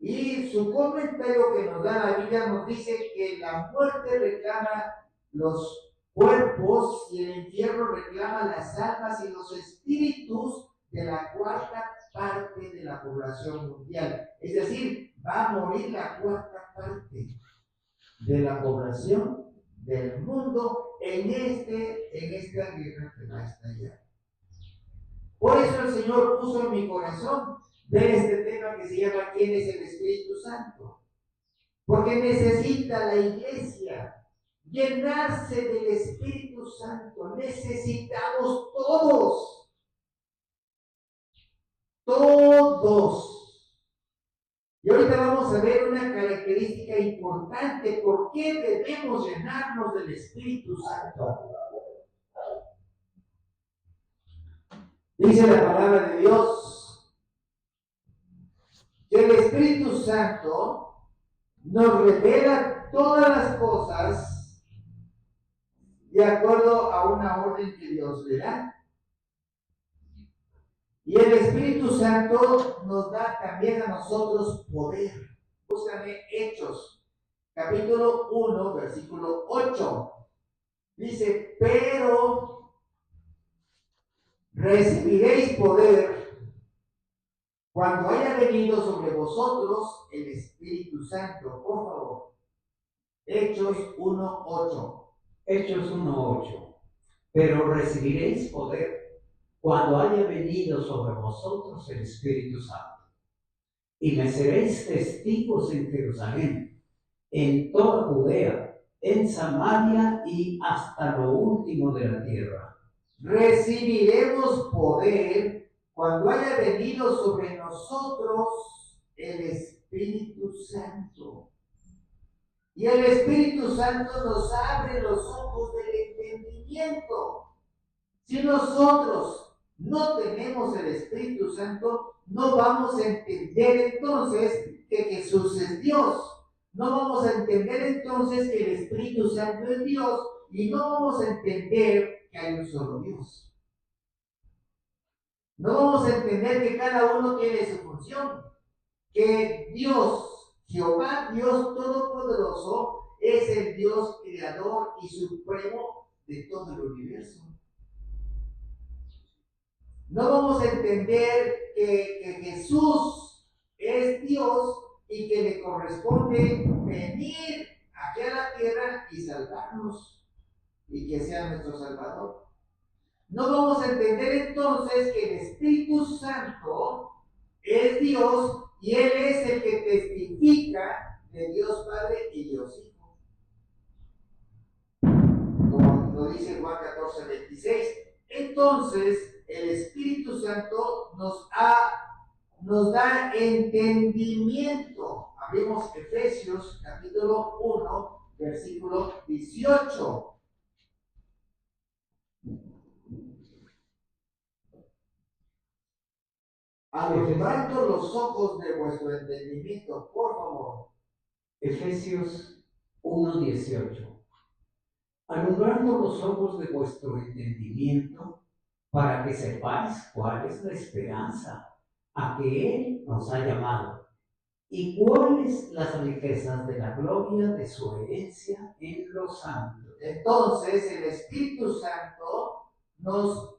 Y su comentario que nos da la Biblia nos dice que la muerte reclama los cuerpos y el infierno reclama las almas y los espíritus de la cuarta parte de la población mundial. Es decir, va a morir la cuarta parte de la población del mundo en esta guerra que va a estallar. Por eso el Señor puso en mi corazón ver este tema que se llama ¿quién es el Espíritu Santo? Porque necesita la iglesia llenarse del Espíritu Santo. Necesitamos todos. Todos. Y ahorita vamos a ver una característica importante. ¿Por qué debemos llenarnos del Espíritu Santo? Dice la palabra de Dios que el Espíritu Santo nos revela todas las cosas de acuerdo a una orden que Dios le da. Y el Espíritu Santo nos da también a nosotros poder. Búscame Hechos, capítulo 1, versículo 8. Dice, pero recibiréis poder cuando haya venido sobre vosotros el Espíritu Santo. Por favor. Hechos 1:8. Hechos 1:8. Pero recibiréis poder cuando haya venido sobre vosotros el Espíritu Santo. Y me seréis testigos en Jerusalén, en toda Judea, en Samaria y hasta lo último de la tierra. Recibiremos poder cuando haya venido sobre nosotros el Espíritu Santo. Y el Espíritu Santo nos abre los ojos del entendimiento. Si nosotros no tenemos el Espíritu Santo, no vamos a entender entonces que Jesús es Dios. No vamos a entender entonces que el Espíritu Santo es Dios y no vamos a entender que hay un solo Dios. No vamos a entender que cada uno tiene su función, que Dios, Jehová, Dios Todopoderoso, es el Dios creador y supremo de todo el universo. No vamos a entender que Jesús es Dios y que le corresponde venir aquí a la tierra y salvarnos y que sea nuestro Salvador. No vamos a entender entonces que el Espíritu Santo es Dios y Él es el que testifica de Dios Padre y Dios Hijo. Como lo dice Juan 14:26. Entonces, el Espíritu Santo nos da entendimiento. Abrimos Efesios capítulo 1, versículo 18. Alumbrando los ojos de vuestro entendimiento, por favor. Efesios 1:18. Alumbrando los ojos de vuestro entendimiento, para que sepáis cuál es la esperanza a que Él nos ha llamado y cuáles las riquezas de la gloria de su herencia en los santos. Entonces, el Espíritu Santo nos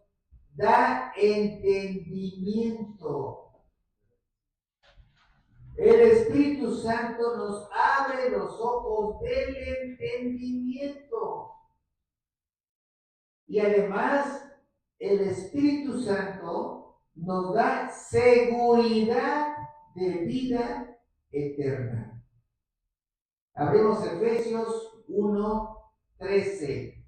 da entendimiento. El Espíritu Santo nos abre los ojos del entendimiento. Y además, el Espíritu Santo nos da seguridad de vida eterna. Abrimos Efesios 1:13.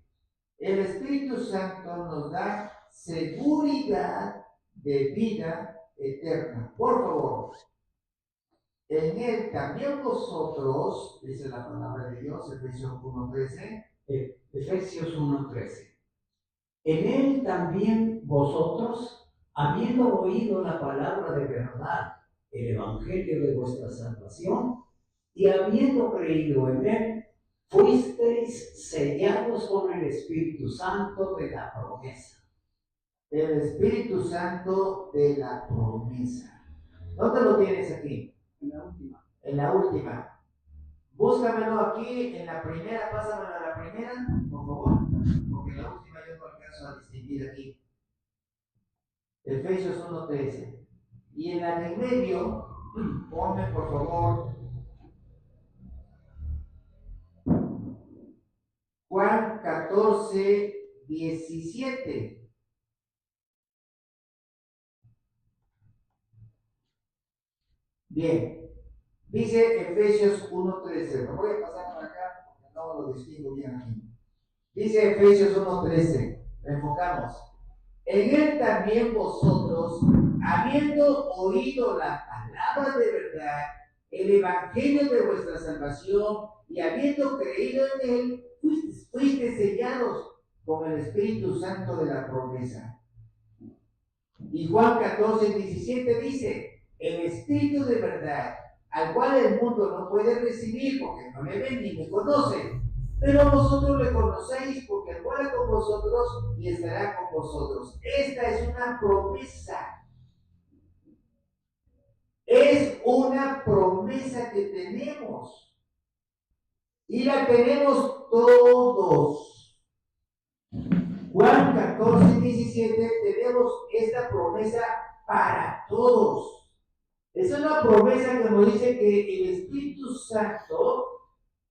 El Espíritu Santo nos da seguridad de vida eterna. Por favor, en Él también vosotros, dice la palabra de Dios, Efesios 1:13. Efesios 1:13. En Él también vosotros, habiendo oído la palabra de verdad, el evangelio de vuestra salvación, y habiendo creído en Él, fuisteis sellados con el Espíritu Santo de la promesa. El Espíritu Santo de la promesa. ¿Dónde lo tienes aquí? En la última. En la última. Búscamelo aquí en la primera, pásamelo a la primera, por favor, porque en la última yo no alcanzo a distinguir aquí. Efesios 1:13. Y en la de medio, ponme por favor Juan 14:17. Bien, dice Efesios 1:13. Lo voy a pasar para acá porque no lo distingo bien aquí. Dice Efesios 1:13. Enfocamos. En él también vosotros, habiendo oído la palabra de verdad, el evangelio de vuestra salvación, y habiendo creído en él, fuiste sellados con el Espíritu Santo de la promesa. Y Juan 14:17 dice, el Espíritu de verdad, al cual el mundo no puede recibir porque no le ven ni le conocen, pero vosotros le conocéis porque mora con vosotros y estará con vosotros. Esta es una promesa. Es una promesa que tenemos. Y la tenemos todos. Juan 14:17, tenemos esta promesa para todos. Es una promesa que nos dice que el Espíritu Santo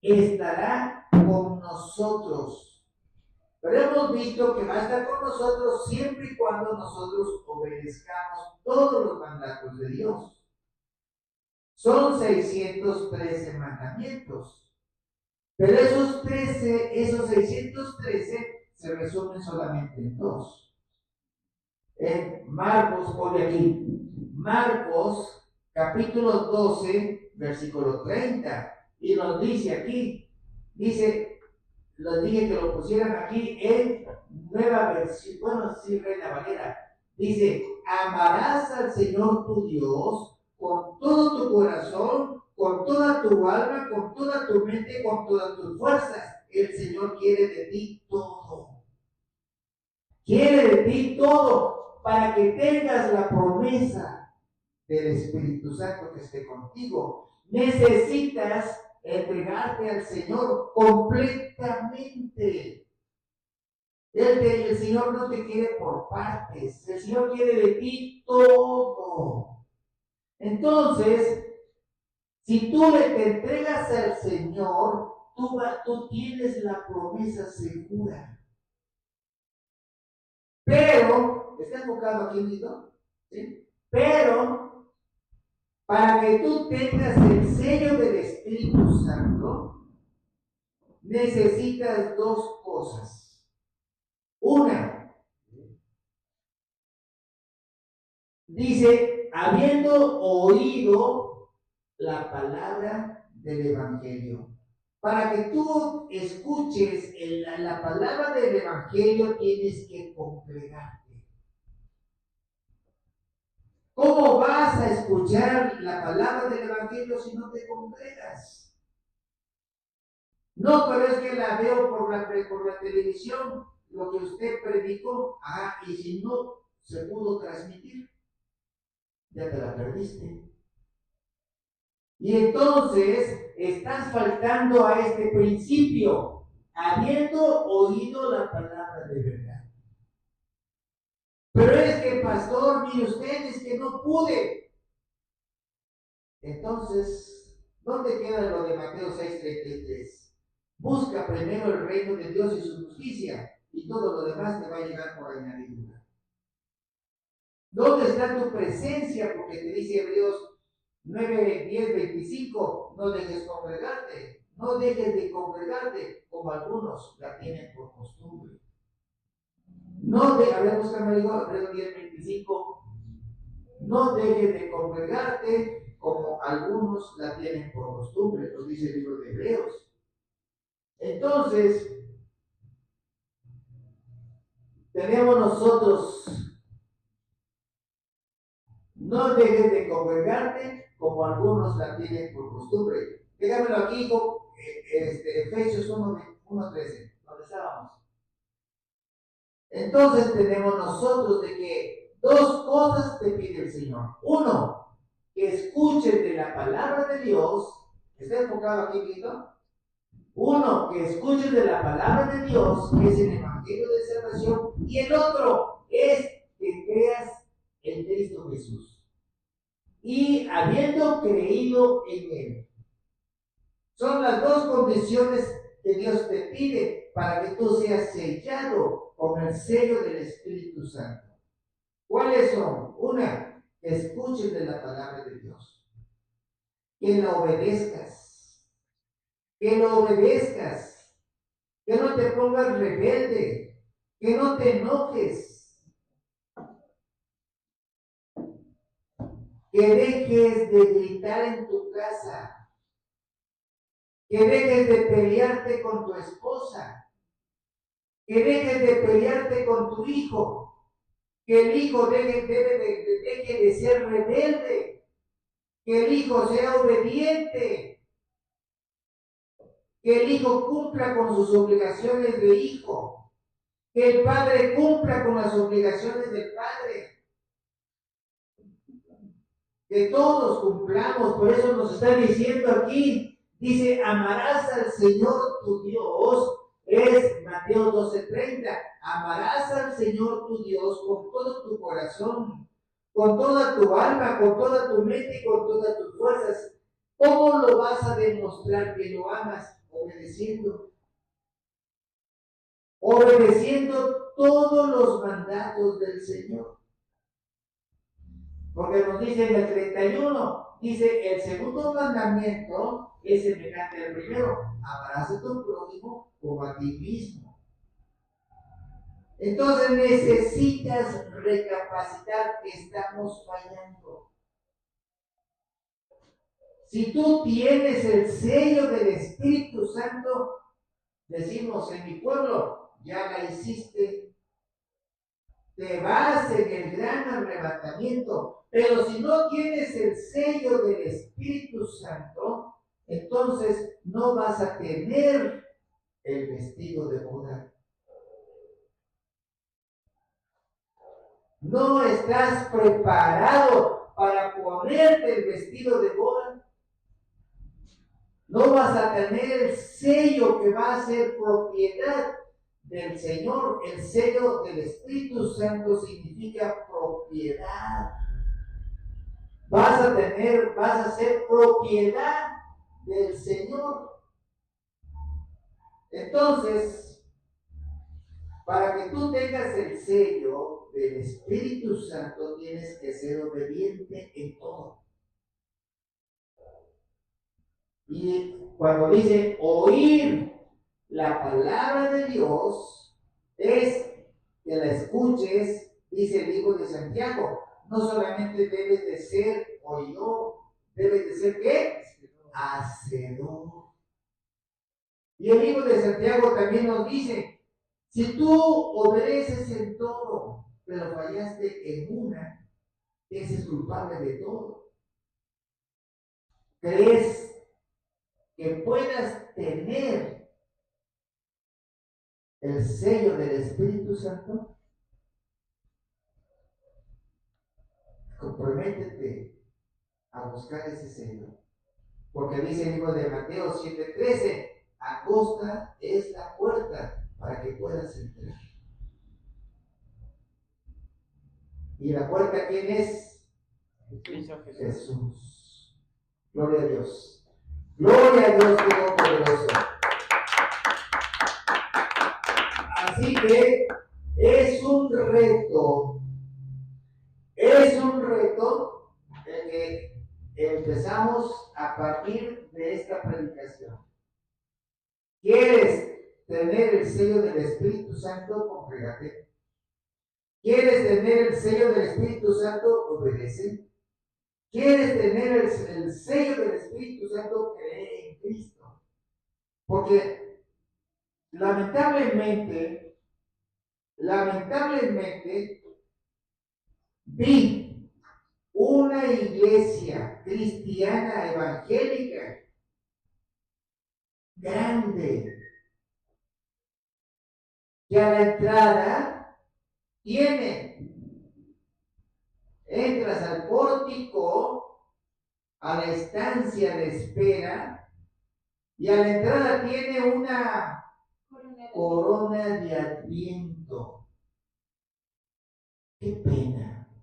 estará con nosotros. Pero hemos visto que va a estar con nosotros siempre y cuando nosotros obedezcamos todos los mandatos de Dios. Son 613 mandamientos. Pero esos 613 se resumen solamente en dos. En Marcos, pone aquí, Marcos capítulo 12, versículo 30. Y nos dice aquí, dice, les dije que lo pusieran aquí en nueva versión, bueno, sí, Reina Valera. Dice, amarás al Señor tu Dios con todo tu corazón, con toda tu alma, con toda tu mente, con todas tus fuerzas. El Señor quiere de ti todo. Quiere de ti todo para que tengas la promesa del Espíritu Santo que esté contigo. Necesitas entregarte al Señor completamente. El Señor no te quiere por partes, el Señor quiere de ti todo. Entonces, si tú te entregas al Señor, tú tienes la promesa segura. Pero, ¿está enfocado aquí, Nito? ¿Sí? Pero, para que tú tengas el sello del Espíritu Santo, necesitas dos cosas. Una, dice, habiendo oído la palabra del Evangelio. Para que tú escuches la palabra del Evangelio, tienes que congregarte. ¿Cómo vas a escuchar la palabra del Evangelio si no te congregas? No, pero es que la veo por la televisión, lo que usted predicó, y si no se pudo transmitir, ya te la perdiste. Y entonces estás faltando a este principio, habiendo oído la palabra de verdad. Pero es que, pastor, mire usted, es que no pude. Entonces, ¿dónde queda lo de Mateo 6:33? Busca primero el reino de Dios y su justicia, y todo lo demás te va a llegar por añadidura. ¿Dónde está tu presencia? Porque te dice Hebreos 9, 10, 25, no dejes congregarte, no dejes de congregarte como algunos la tienen por costumbre. No dejes, a ver, búscame Hebreos 10, 25, no dejes de congregarte como algunos la tienen por costumbre, nos dice el libro de Hebreos. Entonces, tenemos nosotros, no dejes de congregarte como algunos la tienen por costumbre. Déjamelo aquí, hijo, Efesios 1:13, donde estábamos. Entonces tenemos nosotros de que dos cosas te pide el Señor. Uno, que escuchen de la palabra de Dios. ¿Está enfocado aquí, Cristo? Uno, que escuchen de la palabra de Dios, que es el Evangelio de salvación, y el otro es que creas en Cristo Jesús. Y habiendo creído en Él. Son las dos condiciones que Dios te pide para que tú seas sellado con el sello del Espíritu Santo. ¿Cuáles son? Una, que escuches de la palabra de Dios, que la obedezcas, que lo obedezcas, que no te pongas rebelde, que no te enojes, que dejes de gritar en tu casa, que dejes de pelearte con tu esposa, que dejes de pelearte con tu hijo, que el hijo deje de ser rebelde, que el hijo sea obediente, que el hijo cumpla con sus obligaciones de hijo, que el padre cumpla con las obligaciones del padre, que todos cumplamos. Por eso nos está diciendo aquí, dice, amarás al Señor tu Dios. Es Mateo 12:30. Amarás al Señor tu Dios con todo tu corazón, con toda tu alma, con toda tu mente y con todas tus fuerzas. ¿Cómo lo vas a demostrar que lo amas? Obedeciendo. Obedeciendo todos los mandatos del Señor. Porque nos dice en el 31, dice, el segundo mandamiento es semejante al primero: amarás a tu prójimo como a ti mismo. Entonces necesitas recapacitar que estamos fallando. Si tú tienes el sello del Espíritu Santo, decimos en mi pueblo, ya la hiciste, te vas en el gran arrebatamiento. Pero si no tienes el sello del Espíritu Santo, entonces no vas a tener el vestido de boda. No estás preparado para ponerte el vestido de boda. No vas a tener el sello que va a ser propiedad del Señor. El sello del Espíritu Santo significa propiedad. Vas a ser propiedad del Señor. Entonces, para que tú tengas el sello del Espíritu Santo, tienes que ser obediente en todo. Y cuando dice oír la palabra de Dios, es que la escuches, dice el libro de Santiago. No solamente debes de ser oidor, debes de ser ¿qué? Hacedor. Y el libro de Santiago también nos dice, si tú obedeces en todo, pero fallaste en una, eres culpable de todo. ¿Crees que puedas tener el sello del Espíritu Santo? Comprométete a buscar ese sello. Porque dice el libro de Mateo 7:13, angosta es la puerta para que puedas entrar. ¿Y la puerta quién es? Jesús. Gloria a Dios. Gloria a Dios Todopoderoso. Así que es un reto el que empezamos a partir de esta predicación. ¿Quieres tener el sello del Espíritu Santo? Congrégate. ¿Quieres tener el sello del Espíritu Santo? Obedece. ¿Quieres tener el sello del Espíritu Santo? Cree en Cristo. Porque lamentablemente, vi una iglesia cristiana evangélica grande que a la entrada entras al pórtico a la estancia de espera y a la entrada tiene una corona de Adviento. ¡Qué pena!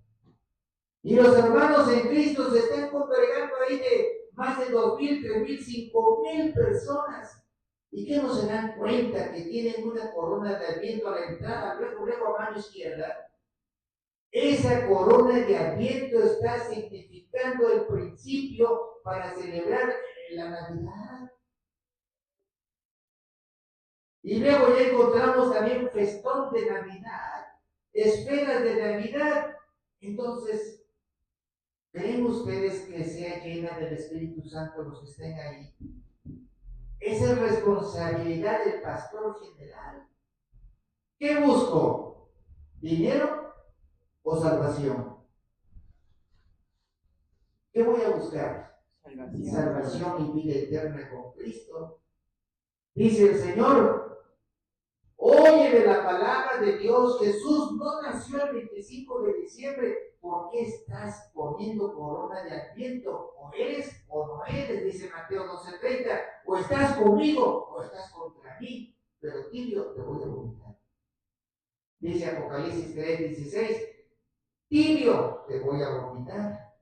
Y los hermanos en Cristo se están congregando ahí de más de 2,000, 3,000, 5,000 personas. ¿Y qué no se dan cuenta que tienen una corona de Adviento a la entrada, luego a mano izquierda? Esa corona de Adviento está significando el principio para celebrar la Navidad. Y luego ya encontramos también festón de Navidad, esferas de Navidad. Entonces, ¿creen ustedes que sea llena del Espíritu Santo los que estén ahí? Esa es responsabilidad del pastor general. ¿Qué busco? ¿Dinero o salvación? ¿Qué voy a buscar? Salvación y vida eterna con Cristo. Dice el Señor, oye de la palabra de Dios, Jesús no nació el 25 de diciembre. ¿Por qué estás poniendo corona de Adviento? O eres o no eres, dice Mateo 12:30. O estás conmigo o estás contra mí, pero tibio te voy a vomitar. Dice Apocalipsis 3:16, tibio te voy a vomitar.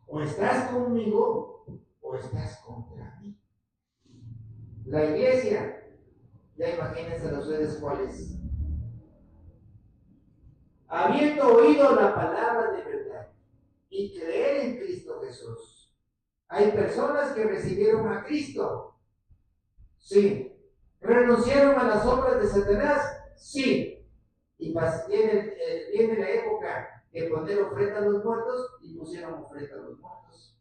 O estás conmigo o estás contra mí. La iglesia, ya imagínense ustedes cuál es. Habiendo oído la palabra de verdad y creer en Cristo Jesús. Hay personas que recibieron a Cristo. Sí. ¿Renunciaron a las obras de Satanás? Sí. Y viene la época de poner ofrenda a los muertos y pusieron ofrenda a los muertos.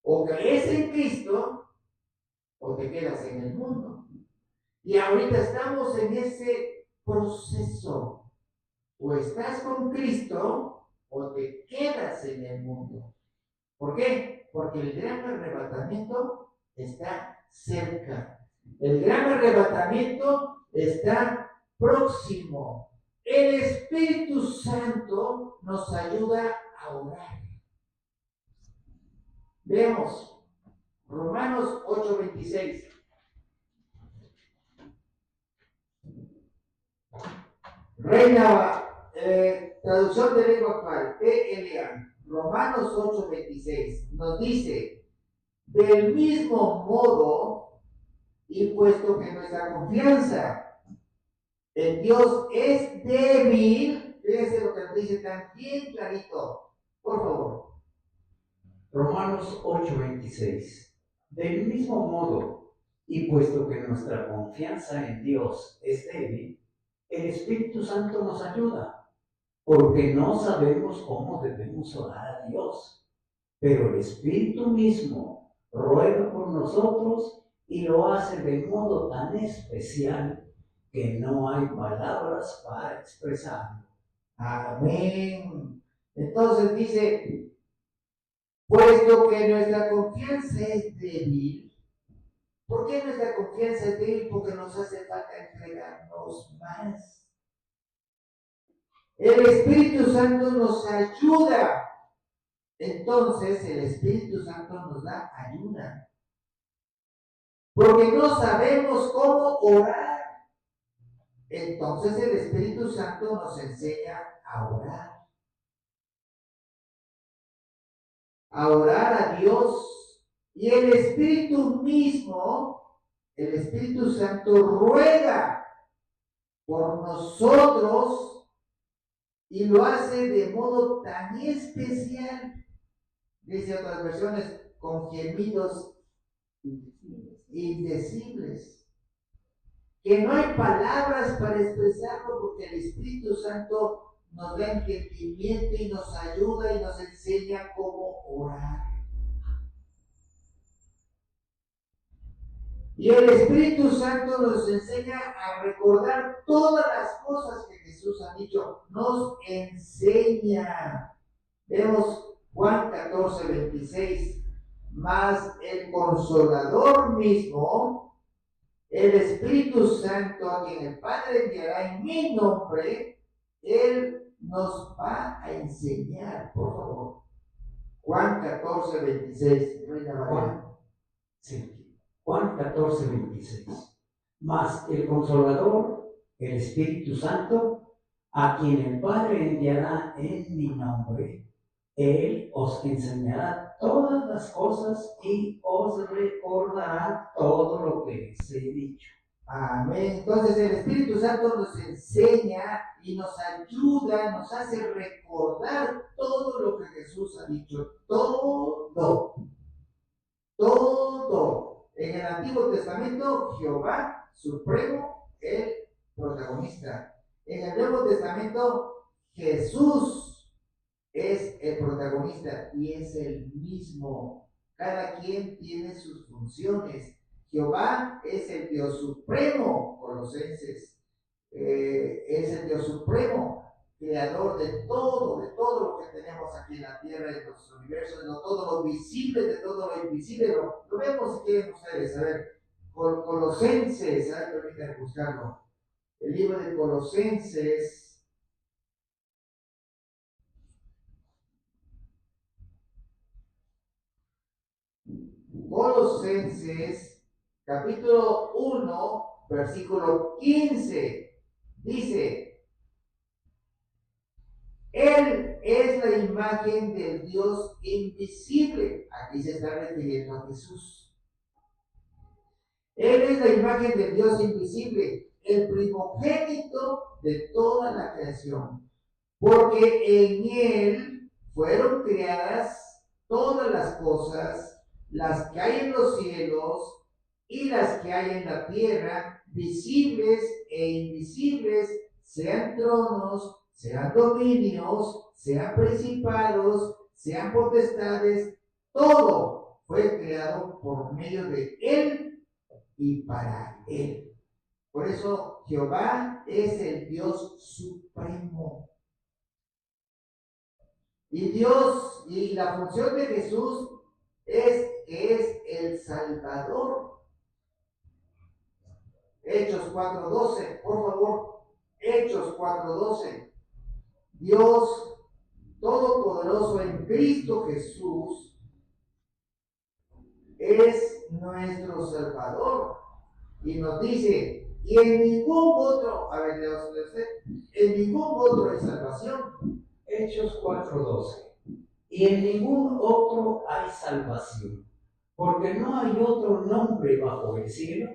O crees en Cristo o te quedas en el mundo. Y ahorita estamos en ese proceso. O estás con Cristo o te quedas en el mundo. ¿Por qué? Porque el gran arrebatamiento está cerca. El gran arrebatamiento está próximo. El Espíritu Santo nos ayuda a orar. Veamos Romanos 8:26. Reina traducción de lengua actual, TLA, Romanos 8:26, nos dice, del mismo modo, y puesto que nuestra confianza en Dios es débil, fíjense lo que nos dice tan bien clarito, por favor. Romanos 8:26. Del mismo modo, y puesto que nuestra confianza en Dios es débil, el Espíritu Santo nos ayuda, porque no sabemos cómo debemos orar a Dios, pero el Espíritu mismo ruega por nosotros y lo hace de modo tan especial que no hay palabras para expresarlo. Amén. Entonces dice, puesto que nuestra confianza es débil. ¿Por qué nuestra confianza es débil? Porque nos hace falta entregarnos más. El Espíritu Santo nos ayuda. Entonces el Espíritu Santo nos da ayuda. Porque no sabemos cómo orar. Entonces el Espíritu Santo nos enseña a orar. A orar a Dios. Y el Espíritu mismo, el Espíritu Santo ruega por nosotros y lo hace de modo tan especial, dice otras versiones, con gemidos indecibles, que no hay palabras para expresarlo porque el Espíritu Santo nos da entendimiento y nos ayuda y nos enseña cómo orar. Y el Espíritu Santo nos enseña a recordar todas las cosas que Jesús ha dicho. Nos enseña. Vemos Juan 14:26. Mas el Consolador mismo, el Espíritu Santo, a quien el Padre enviará en mi nombre, Él nos va a enseñar, por favor, Juan 14, 26. Reina Valera. Sí. Juan 14, 26. Mas el Consolador, el Espíritu Santo, a quien el Padre enviará en mi nombre, Él os enseñará todas las cosas y os recordará todo lo que les he dicho. Amén. Entonces el Espíritu Santo nos enseña y nos ayuda, nos hace recordar todo lo que Jesús ha dicho. Todo. En el Antiguo Testamento, Jehová Supremo, el protagonista. En el Nuevo Testamento, Jesús es el protagonista y es el mismo. Cada quien tiene sus funciones. Jehová es el Dios Supremo, Colosenses. Es el Dios Supremo, creador de todo lo que tenemos aquí en la tierra, de los universos, de todo lo visible, de todo lo invisible. Lo vemos si quieren ustedes, a ver, Colosenses, permítanme buscarlo. El libro de Colosenses. Colosenses, capítulo 1, versículo 15, dice: Él es la imagen del Dios invisible. Aquí se está refiriendo a Jesús. Él es la imagen del Dios invisible, el primogénito de toda la creación, porque en Él fueron creadas todas las cosas, las que hay en los cielos y las que hay en la tierra, visibles e invisibles, sean tronos, sean dominios, sean principados, sean potestades. Todo fue creado por medio de Él y para Él. Por eso Jehová es el Dios supremo. Y Dios, y la función de Jesús es que es el Salvador. Hechos 4:12, por favor. Hechos 4:12. Dios Todopoderoso en Cristo Jesús es nuestro Salvador. Y nos dice, y en ningún otro, a ver, en ningún otro hay salvación. Hechos 4:12. Y en ningún otro hay salvación, porque no hay otro nombre bajo el cielo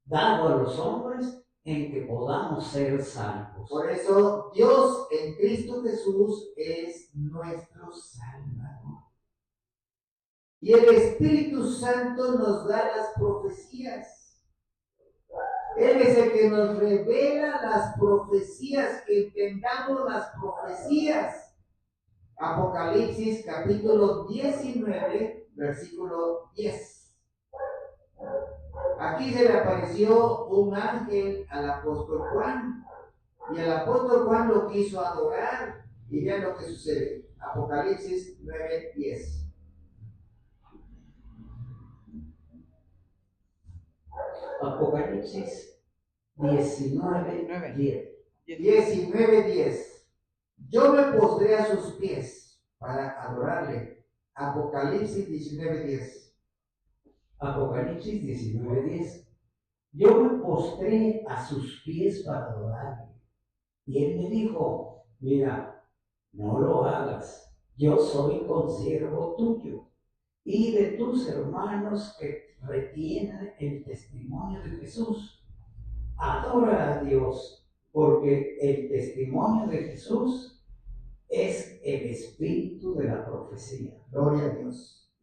dado a los hombres en que podamos ser salvos. Por eso Dios en Cristo Jesús es nuestro Salvador. Y el Espíritu Santo nos da las profecías. Él es el que nos revela las profecías, que entendamos las profecías. Apocalipsis capítulo 19, versículo 10. Aquí se le apareció un ángel al apóstol Juan, y el apóstol Juan lo quiso adorar, y vean lo que sucede. Apocalipsis 9, 10. Apocalipsis 19, 10. 19:10. Yo me postré a sus pies para adorarle. Apocalipsis 19:10. Apocalipsis 19:10. Yo me postré a sus pies para adorarle. Y él me dijo, mira, no lo hagas. Yo soy consiervo tuyo y de tus hermanos que retienen el testimonio de Jesús. Adora a Dios, porque el testimonio de Jesús es el espíritu de la profecía. Gloria a Dios.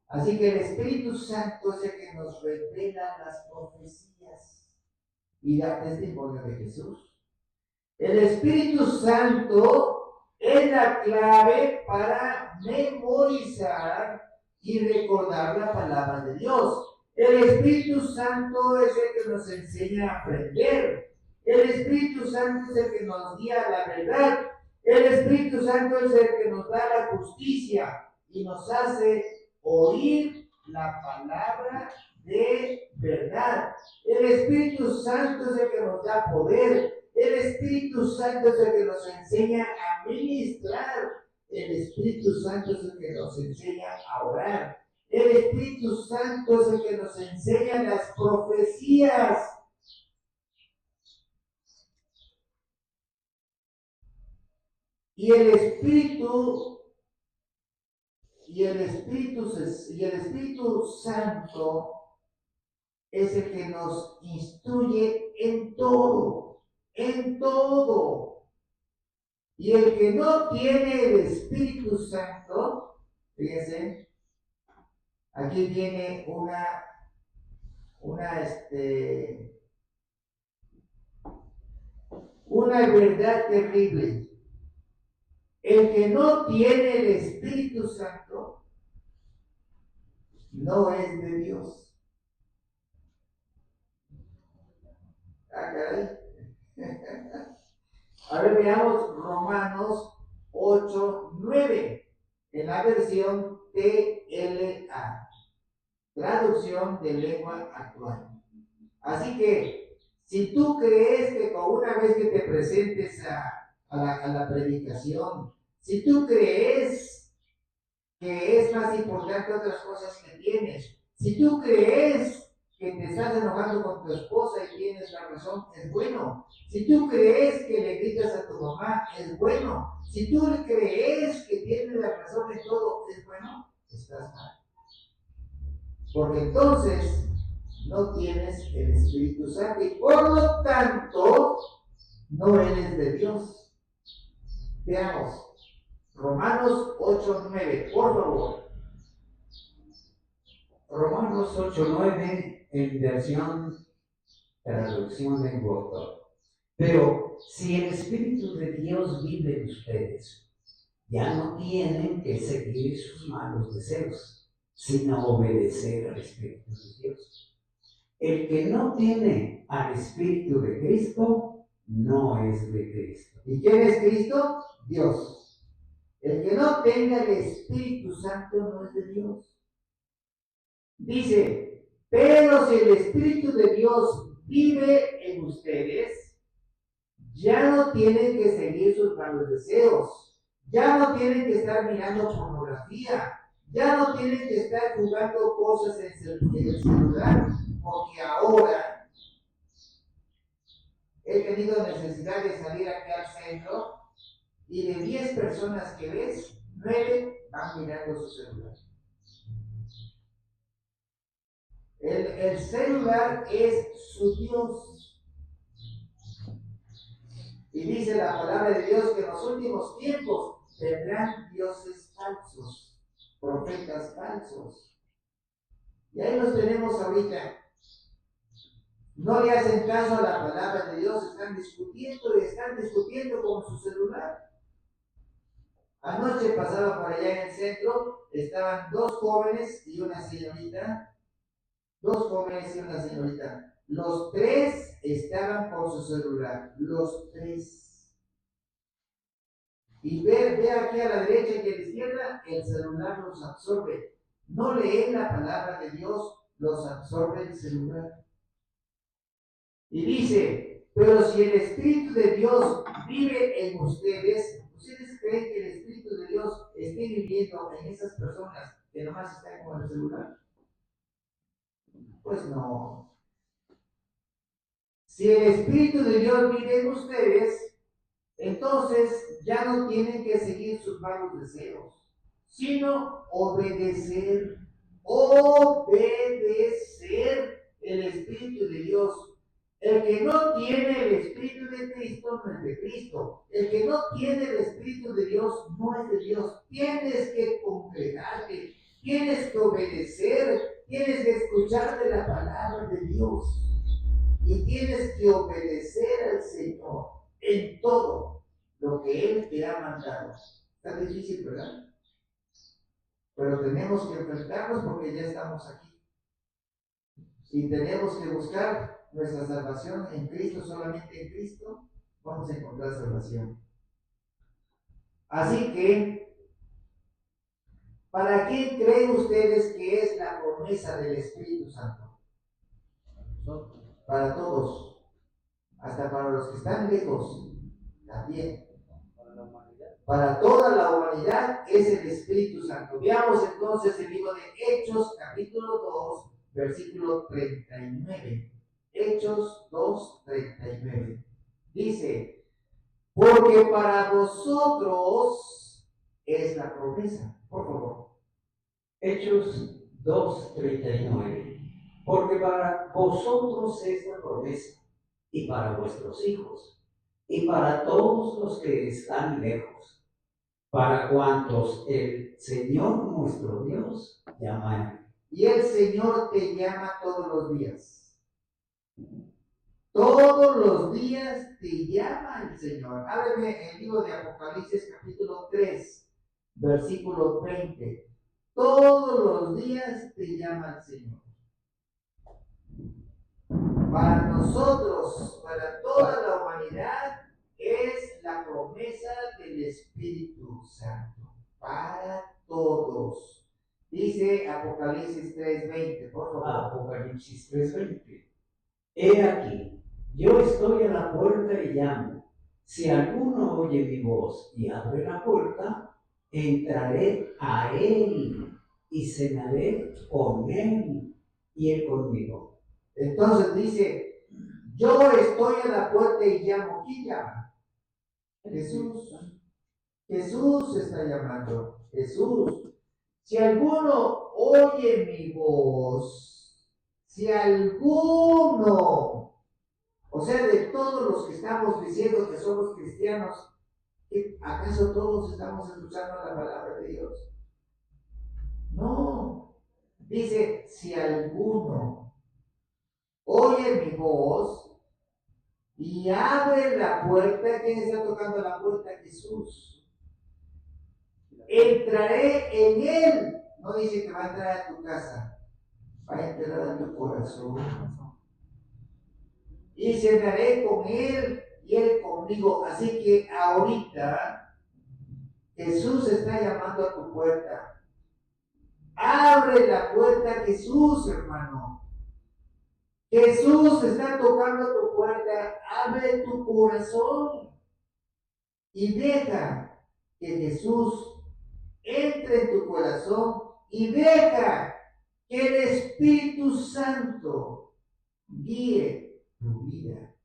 Así que el Espíritu Santo es el que nos revela las profecías y da testimonio de Jesús. El Espíritu Santo es la clave para memorizar y recordar la palabra de Dios. El Espíritu Santo es el que nos enseña a aprender. El Espíritu Santo es el que nos guía a la verdad. El Espíritu Santo es el que nos da la justicia y nos hace oír la palabra de verdad. El Espíritu Santo es el que nos da poder. El Espíritu Santo es el que nos enseña a ministrar. el Espíritu Santo es el que nos enseña a orar. El Espíritu Santo es el que nos enseña las profecías. Y el Espíritu Santo es el que nos instruye en todo, en todo. Y el que no tiene el Espíritu Santo, fíjense, aquí viene una verdad terrible. El que no tiene el Espíritu Santo no es de Dios. Ah, caray. A ver, veamos Romanos 8:9 en la versión TLA, traducción de lengua actual. Así que, si tú crees que con una vez que te presentes a la predicación, si tú crees que es más importante otras cosas que tienes, si tú crees que te estás enojando con tu esposa y tienes la razón, es bueno. Si tú crees que le gritas a tu mamá, es bueno. Si tú crees que tienes la razón en todo, es bueno, estás mal. Porque entonces no tienes el Espíritu Santo y por lo tanto no eres de Dios. Veamos, Romanos 8:9, por favor. Romanos 8:9 en versión traducción de autor. Pero si el Espíritu de Dios vive en ustedes, ya no tienen que seguir sus malos deseos, sino obedecer al Espíritu de Dios. El que no tiene al Espíritu de Cristo no es de Cristo. ¿Y quién es Cristo? Dios. El que no tenga el Espíritu Santo no es de Dios. Dice, pero si el Espíritu de Dios vive en ustedes, ya no tienen que seguir sus malos deseos, ya no tienen que estar mirando pornografía, ya no tienen que estar jugando cosas en el celular, porque ahora he tenido necesidad de salir aquí al centro y de 10 personas que ves, 9 van mirando su celular. El celular es su Dios. Y dice la palabra de Dios que en los últimos tiempos tendrán dioses falsos, profetas falsos. Y ahí los tenemos ahorita. No le hacen caso a la palabra de Dios, están discutiendo con su celular. Anoche pasaba por allá en el centro, estaban dos jóvenes y una señorita. Los tres estaban con su celular, los tres. Y ve aquí a la derecha y a la izquierda, el celular los absorbe. No leen la palabra de Dios, los absorbe el celular. Y dice, pero si el Espíritu de Dios vive en ustedes, ¿ustedes creen que el Espíritu de Dios esté viviendo en esas personas que nomás están con el celular? Pues no. Si el Espíritu de Dios vive en ustedes, entonces ya no tienen que seguir sus malos deseos, sino obedecer el Espíritu de Dios. El que no tiene el Espíritu de Cristo no es de Cristo. El que no tiene el Espíritu de Dios no es de Dios. Tienes que congregarte, tienes que obedecer, tienes que escuchar de la palabra de Dios. Y tienes que obedecer al Señor en todo lo que Él te ha mandado. Está difícil, ¿verdad? Pero tenemos que enfrentarnos porque ya estamos aquí. Y tenemos que buscar nuestra salvación en Cristo, solamente en Cristo vamos a encontrar salvación. Así que, ¿para quién creen ustedes que es la promesa del Espíritu Santo? Para todos, hasta para los que están lejos, también. Para toda la humanidad Espíritu Santo. Veamos entonces el libro de Hechos, capítulo 2, versículo 39. Hechos 2, 39. Dice, porque para vosotros es la promesa. Por favor. Hechos 2:39. Porque para vosotros es la promesa, y para vuestros hijos, y para todos los que están lejos, para cuantos el Señor nuestro Dios llama. Y el Señor te llama todos los días. Todos los días te llama el Señor. Ábreme el libro de Apocalipsis, capítulo 3, versículo 20. Todos los días te llama el Señor. Para nosotros, para toda la humanidad, es la promesa del Espíritu Santo. Para todos. Dice Apocalipsis 3:20, por favor. Apocalipsis 3:20. He aquí, yo estoy a la puerta y llamo. Si alguno oye mi voz y abre la puerta, entraré a él y cenaré con él y él conmigo. Entonces dice, yo estoy a la puerta y llamo. ¿Quién llama? Jesús. Jesús está llamando. Jesús. Si alguno oye mi voz, si alguno, o sea, de todos los que estamos diciendo que somos cristianos, ¿acaso todos estamos escuchando la palabra de Dios? No. Dice, si alguno oye mi voz y abre la puerta, ¿quién está tocando la puerta? Jesús. Entraré en él. No dice que va a entrar a tu casa, va a entrar a tu corazón. Y cenaré con él y él conmigo. Así que ahorita Jesús está llamando a tu puerta. Abre la puerta, Jesús, hermano. Jesús está tocando tu puerta. Abre tu corazón y deja que Jesús entre en tu corazón y deja que el Espíritu Santo guíe tu vida.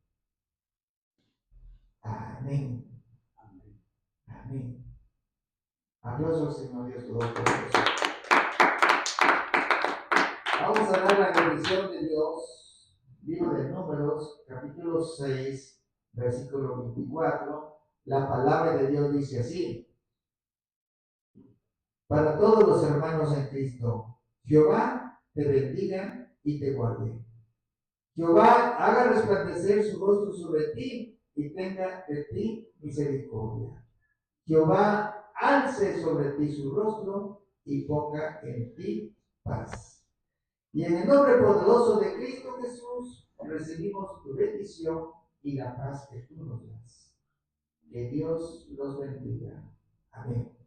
Amén. Amén. Amén. Aplausos al Señor Dios Todopoderoso. Vamos a dar la bendición de Dios. Libro de Números, capítulo 6, versículo 24. La palabra de Dios dice así. Para todos los hermanos en Cristo, Jehová te bendiga y te guarde. Jehová haga resplandecer su rostro sobre ti y tenga de ti misericordia. Jehová alce sobre ti su rostro y ponga en ti paz. Y en el nombre poderoso de Cristo Jesús recibimos tu bendición y la paz que tú nos das. Que Dios los bendiga. Amén.